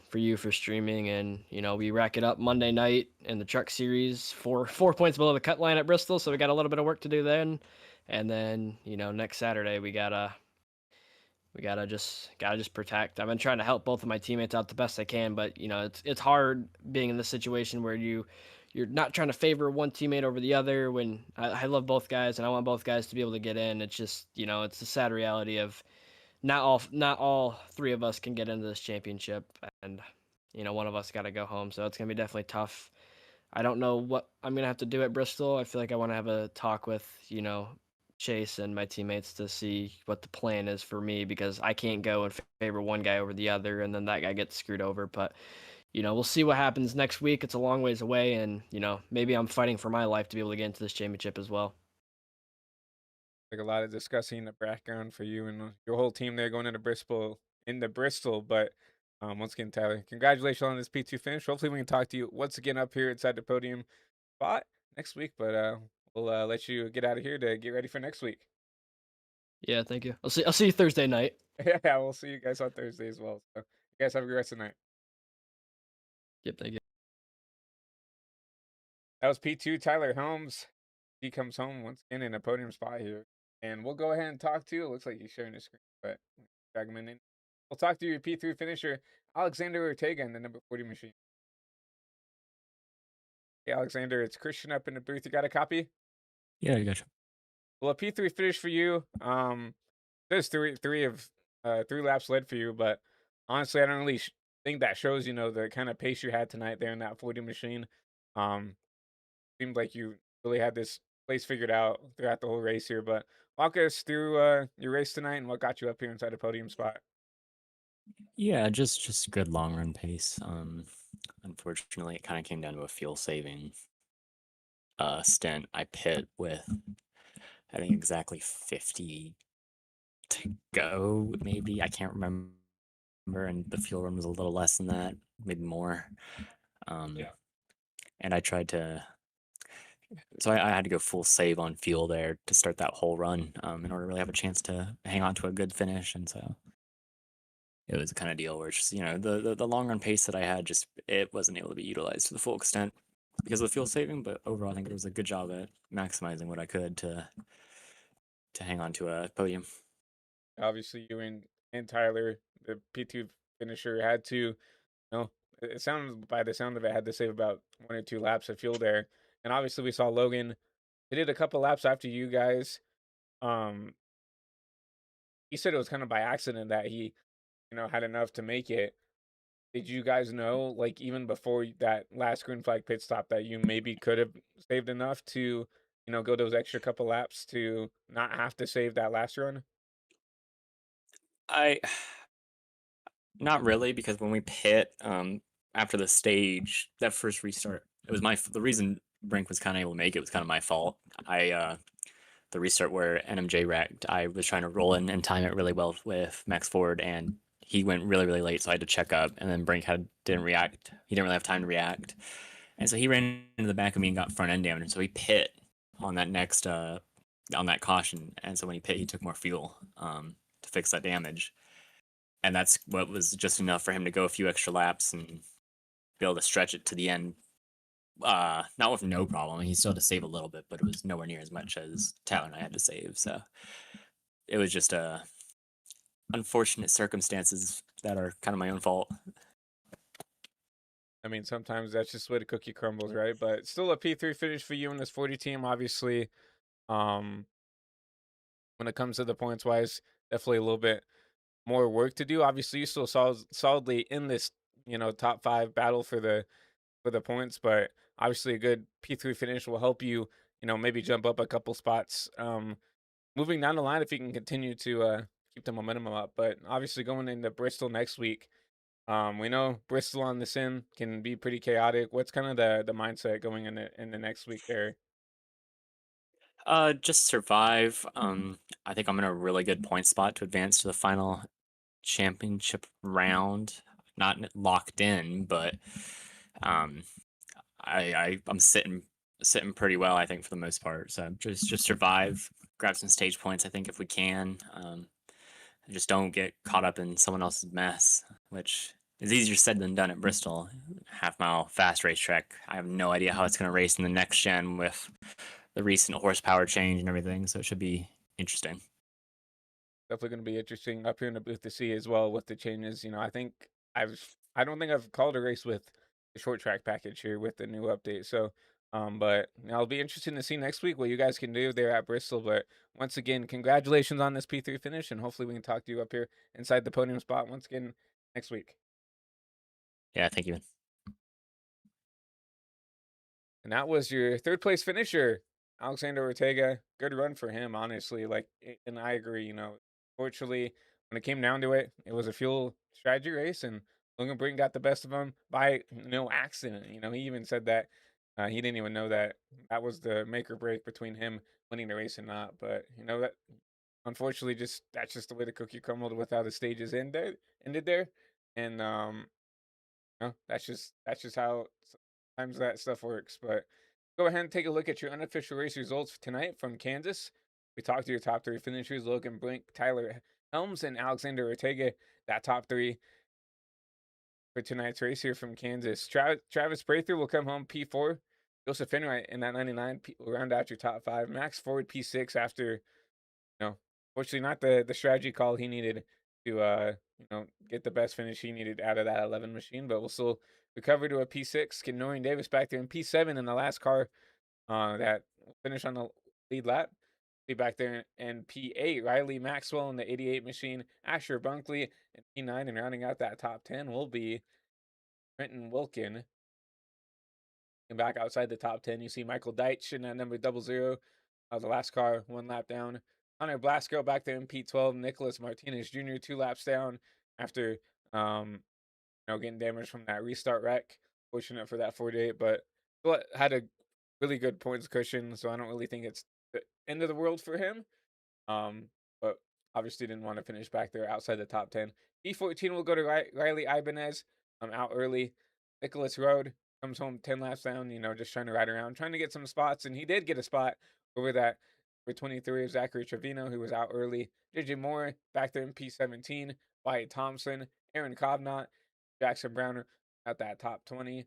for you for streaming. And we rack it up Monday night in the truck series, 4 points below the cut line at Bristol, so we got a little bit of work to do then. And then next Saturday we gotta just protect. I've been trying to help both of my teammates out the best I can, but it's hard being in this situation where you're not trying to favor one teammate over the other. When I love both guys and I want both guys to be able to get in, it's just it's the sad reality of not all 3 of us can get into this championship, and one of us got to go home. So it's gonna be definitely tough. I don't know what I'm gonna have to do at Bristol. I feel like I want to have a talk with, Chase and my teammates to see what the plan is for me because I can't go and favor one guy over the other and then that guy gets screwed over. But, we'll see what happens next week. It's a long ways away and, maybe I'm fighting for my life to be able to get into this championship as well. Like a lot of discussing the background for you and your whole team there going into Bristol. But once again, Tyler, congratulations on this P2 finish. Hopefully, we can talk to you once again up here inside the podium spot next week. But we'll let you get out of here to get ready for next week. Yeah, thank you. I'll see you Thursday night. Yeah, we'll see you guys on Thursday as well. So, you guys have a good rest of the night. Yep, thank you. That was P2 Tyler Helms. He comes home once again in a podium spot here. And we'll go ahead and talk to you. It looks like he's sharing his screen, but drag him in. We'll talk to your P3 finisher, Alexander Ortega in the number 40 machine. Hey, Alexander, it's Christian up in the booth. You got a copy? Yeah, I gotcha. Well, a P3 finish for you. There's three laps led for you, but honestly, I don't really think that shows the kind of pace you had tonight there in that 40 machine. Um, Seemed like you really had this place figured out throughout the whole race here. But walk us through your race tonight and what got you up here inside the podium spot. Yeah, just a good long run pace. Unfortunately, it kind of came down to a fuel saving stint. I pit with I think exactly 50 to go, maybe I can't remember, and the fuel run was a little less than that, maybe more. Yeah. And I tried to, so I had to go full save on fuel there to start that whole run in order to really have a chance to hang on to a good finish, and so. It was a kind of deal where it's just, the long run pace that I had just it wasn't able to be utilized to the full extent because of the fuel saving, but overall I think it was a good job at maximizing what I could to hang on to a podium. Obviously, you and Tyler, the P2 finisher, had to, it sounded by the sound of it, had to save about 1 or 2 laps of fuel there. And obviously, we saw Logan. He did a couple laps after you guys. Um, he said it was kind of by accident that he, had enough to make it. Did you guys know, like, even before that last green flag pit stop, that you maybe could have saved enough to, go those extra couple laps to not have to save that last run? I Not really, because when we pit after the stage, that first restart, it was the reason Brink was kind of able to make it was kind of my fault. The restart where NMJ wrecked, I was trying to roll in and time it really well with Max Ford, and he went really, really late, so I had to check up, and then Brink didn't react. He didn't really have time to react. And so he ran into the back of me and got front end damage, and so he pit on that next on that caution. And so when he pit, he took more fuel to fix that damage. And that's what was just enough for him to go a few extra laps and be able to stretch it to the end. Not with no problem. He still had to save a little bit, but it was nowhere near as much as Tyler and I had to save. So it was just unfortunate circumstances that are kind of my own fault. I mean, sometimes that's just the way the cookie crumbles, right? But still a P3 finish for you in this 40 team, obviously. Um, when it comes to the points wise, definitely a little bit more work to do. Obviously, you still solidly in this, top 5 battle for the points, but obviously a good P3 finish will help you, maybe jump up a couple spots. Moving down the line if you can continue to keep the momentum up. But obviously going into Bristol next week, we know Bristol on the sim can be pretty chaotic. What's kind of the mindset going in the next week there? Just survive. I think I'm in a really good point spot to advance to the final championship round. Not locked in, but um, I'm sitting pretty well, I think, for the most part. So just survive, grab some stage points, I think, if we can. Just don't get caught up in someone else's mess, which is easier said than done at Bristol. Half mile fast racetrack. I have no idea how it's going to race in the next gen with the recent horsepower change and everything. So it should be interesting. Definitely going to be interesting up here in the booth to see as well what the changes. I don't think I've called a race with the short track package here with the new update. So, but it'll be interesting to see next week what you guys can do there at Bristol. But once again, congratulations on this P3 finish, and hopefully we can talk to you up here inside the podium spot once again next week. Yeah, thank you. And that was your third place finisher, Alexander Ortega. Good run for him, honestly. And I agree. Fortunately, when it came down to it, it was a fuel strategy race, and Logan Brink got the best of him by no accident. He even said that he didn't even know that that was the make or break between him winning the race and not. But that unfortunately, just that's just the way the cookie crumbled with how the stages ended there, and that's just how sometimes that stuff works. But go ahead and take a look at your unofficial race results for tonight from Kansas. We talked to your top three finishers: Logan Blink, Tyler Helms, and Alexander Ortega. That top three for tonight's race here from Kansas. Travis Prather will come home P4. Joseph Enright in that 99 will round out your top five. Max Ford P6 after fortunately not the strategy call he needed to get the best finish he needed out of that 11 machine, but we'll still recover to a P6. Get Noreen Davis back there in P7 in the last car that will finish on the lead lap. Be back there in P8. Riley Maxwell in the 88 machine. Asher Bunkley in P9, and rounding out that top 10 will be Trenton Wilkin. And back outside the top 10, you see Michael Deitch in that number 00. The last car, one lap down. Hunter Blasco back there in P12. Nicholas Martinez Jr. 2 laps down after getting damaged from that restart wreck. Fortunate for that 48, but still had a really good points cushion, so I don't really think it's the end of the world for him. But obviously didn't want to finish back there outside the top 10. P14 will go to Riley Ibanez. Out early. Nicholas Road comes home 10 laps down, just trying to ride around, trying to get some spots, and he did get a spot over that for 23 of Zachary Trevino, who was out early. JJ Moore back there in P17. Wyatt Thompson, Aaron Cobnott, Jackson Browner at that top 20.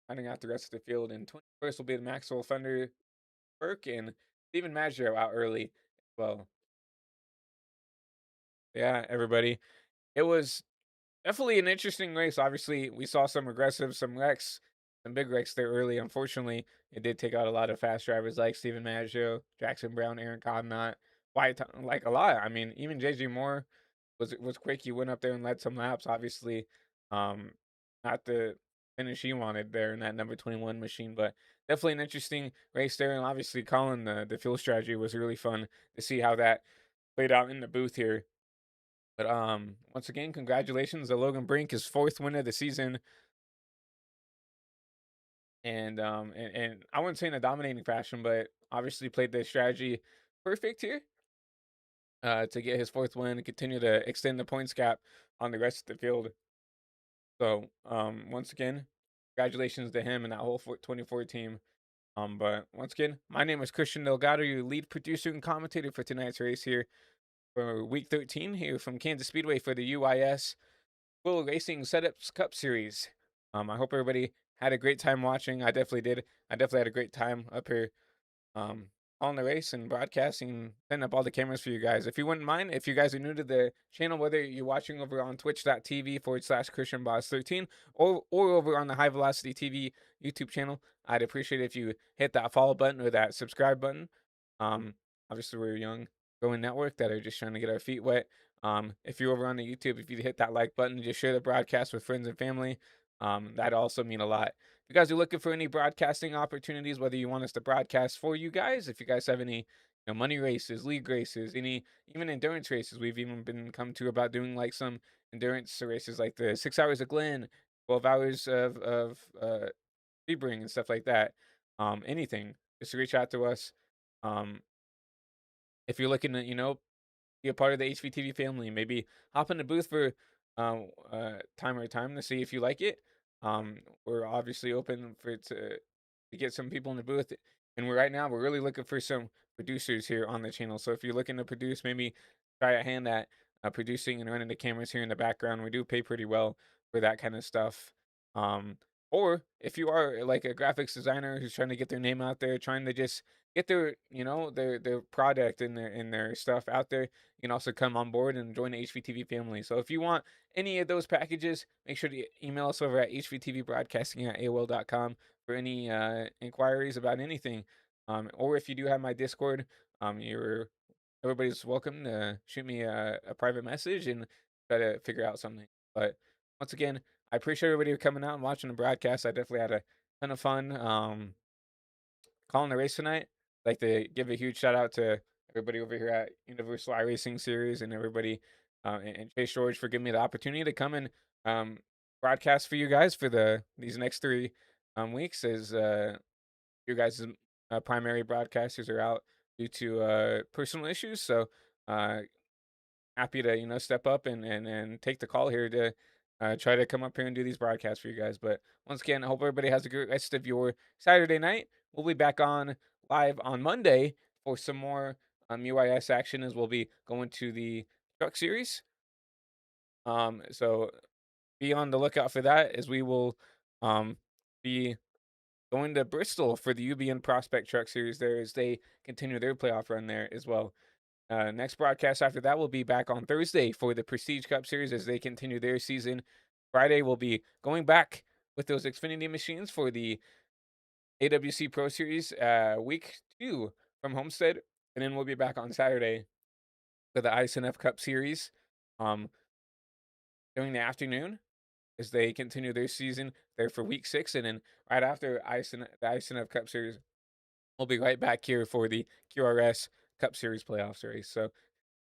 Finding out the rest of the field. And 21st will be the Maxwell Thunder Burke and Steven Maggio out early as well. Yeah, everybody. It was definitely an interesting race. Obviously, we saw some aggressive, some wrecks, some big wrecks there early. Unfortunately, it did take out a lot of fast drivers like Steven Maggio, Jackson Brown, Aaron Codnott, like a lot. I mean, even JJ Moore was quick. He went up there and led some laps. Obviously, um, not the finish he wanted there in that number 21 machine, but definitely an interesting race there. And obviously, calling the fuel strategy was really fun to see how that played out in the booth here. But once again, congratulations to Logan Brink, his fourth win of the season, and I wouldn't say in a dominating fashion, but obviously played the strategy perfect here to get his fourth win and continue to extend the points gap on the rest of the field. So once again, congratulations to him and that whole 24 team. But once again, my name is Christian Delgado, your lead producer and commentator for tonight's race here for Week 13 here from Kansas Speedway for the UIS Quill Racing Setups Cup Series. I hope everybody had a great time watching. I definitely did. I definitely had a great time up here um, on the race and broadcasting, setting up all the cameras for you guys. If you wouldn't mind, if you guys are new to the channel, whether you're watching over on twitch.tv/ChristianBoss13 or over on the High Velocity TV YouTube channel, I'd appreciate it if you hit that follow button or that subscribe button. Um, Obviously, we're a young growing network that are just trying to get our feet wet. If you're over on the YouTube, if you hit that like button, just share the broadcast with friends and family. That'd also mean a lot. If you guys are looking for any broadcasting opportunities, whether you want us to broadcast for you guys, if you guys have any money races, league races, any even endurance races, we've even been come to about doing like some endurance races like the 6 hours of Glen, 12 hours of Sebring and stuff like that. Anything, just reach out to us. Um, if you're looking to, be a part of the HVTV family. Maybe hop in the booth for time or time to see if you like it. We're obviously open to get some people in the booth, and we're really looking for some producers here on the channel. So if you're looking to produce, maybe try a hand at producing and running the cameras here in the background. We do pay pretty well for that kind of stuff. Um, or if you are like a graphics designer who's trying to get their name out there, trying to just get their product and their stuff out there, you can also come on board and join the HVTV family. So if you want any of those packages, make sure to email us over at hvtvbroadcasting@aol.com for any inquiries about anything. Or if you do have my Discord, everybody's welcome to shoot me a private message and try to figure out something. But once again, I appreciate everybody coming out and watching the broadcast. I definitely had a ton of fun. calling the race tonight. I'd like to give a huge shout out to everybody over here at Universal iRacing Series and everybody and Chase George for giving me the opportunity to come and um, broadcast for you guys for these next 3 weeks as your guys' primary broadcasters are out due to personal issues. So uh, happy to step up and take the call here to try to come up here and do these broadcasts for you guys. But once again, I hope everybody has a good rest of your Saturday night. We'll be back on live on Monday for some more UIS action as we'll be going to the truck series. So be on the lookout for that as we will be going to Bristol for the UBN Prospect Truck Series there as they continue their playoff run there as well. Next broadcast after that will be back on Thursday for the Prestige Cup Series as they continue their season. Friday we'll be going back with those Xfinity machines for the AWC Pro Series week 2 from Homestead, and then we'll be back on Saturday for the ISNF Cup Series during the afternoon as they continue their season there for week 6, and then right after the ISNF Cup Series, we'll be right back here for the QRS Cup Series playoffs race. So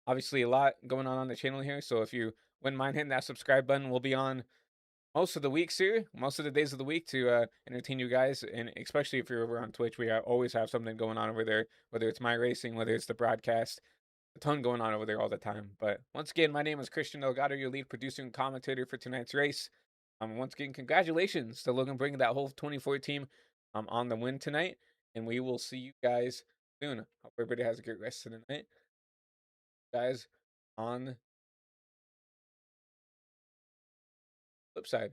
obviously a lot going on the channel here. So if you wouldn't mind hitting that subscribe button, we'll be on most of the weeks here, most of the days of the week to entertain you guys. And especially if you're over on Twitch, we always have something going on over there, whether it's my racing, whether it's the broadcast, a ton going on over there all the time. But once again, my name is Christian Delgado, your lead producer and commentator for tonight's race. Once again, congratulations to Logan bringing that whole 24 team on the win tonight. And we will see you guys soon. Hope everybody has a great rest of the night. Guys, on flip side.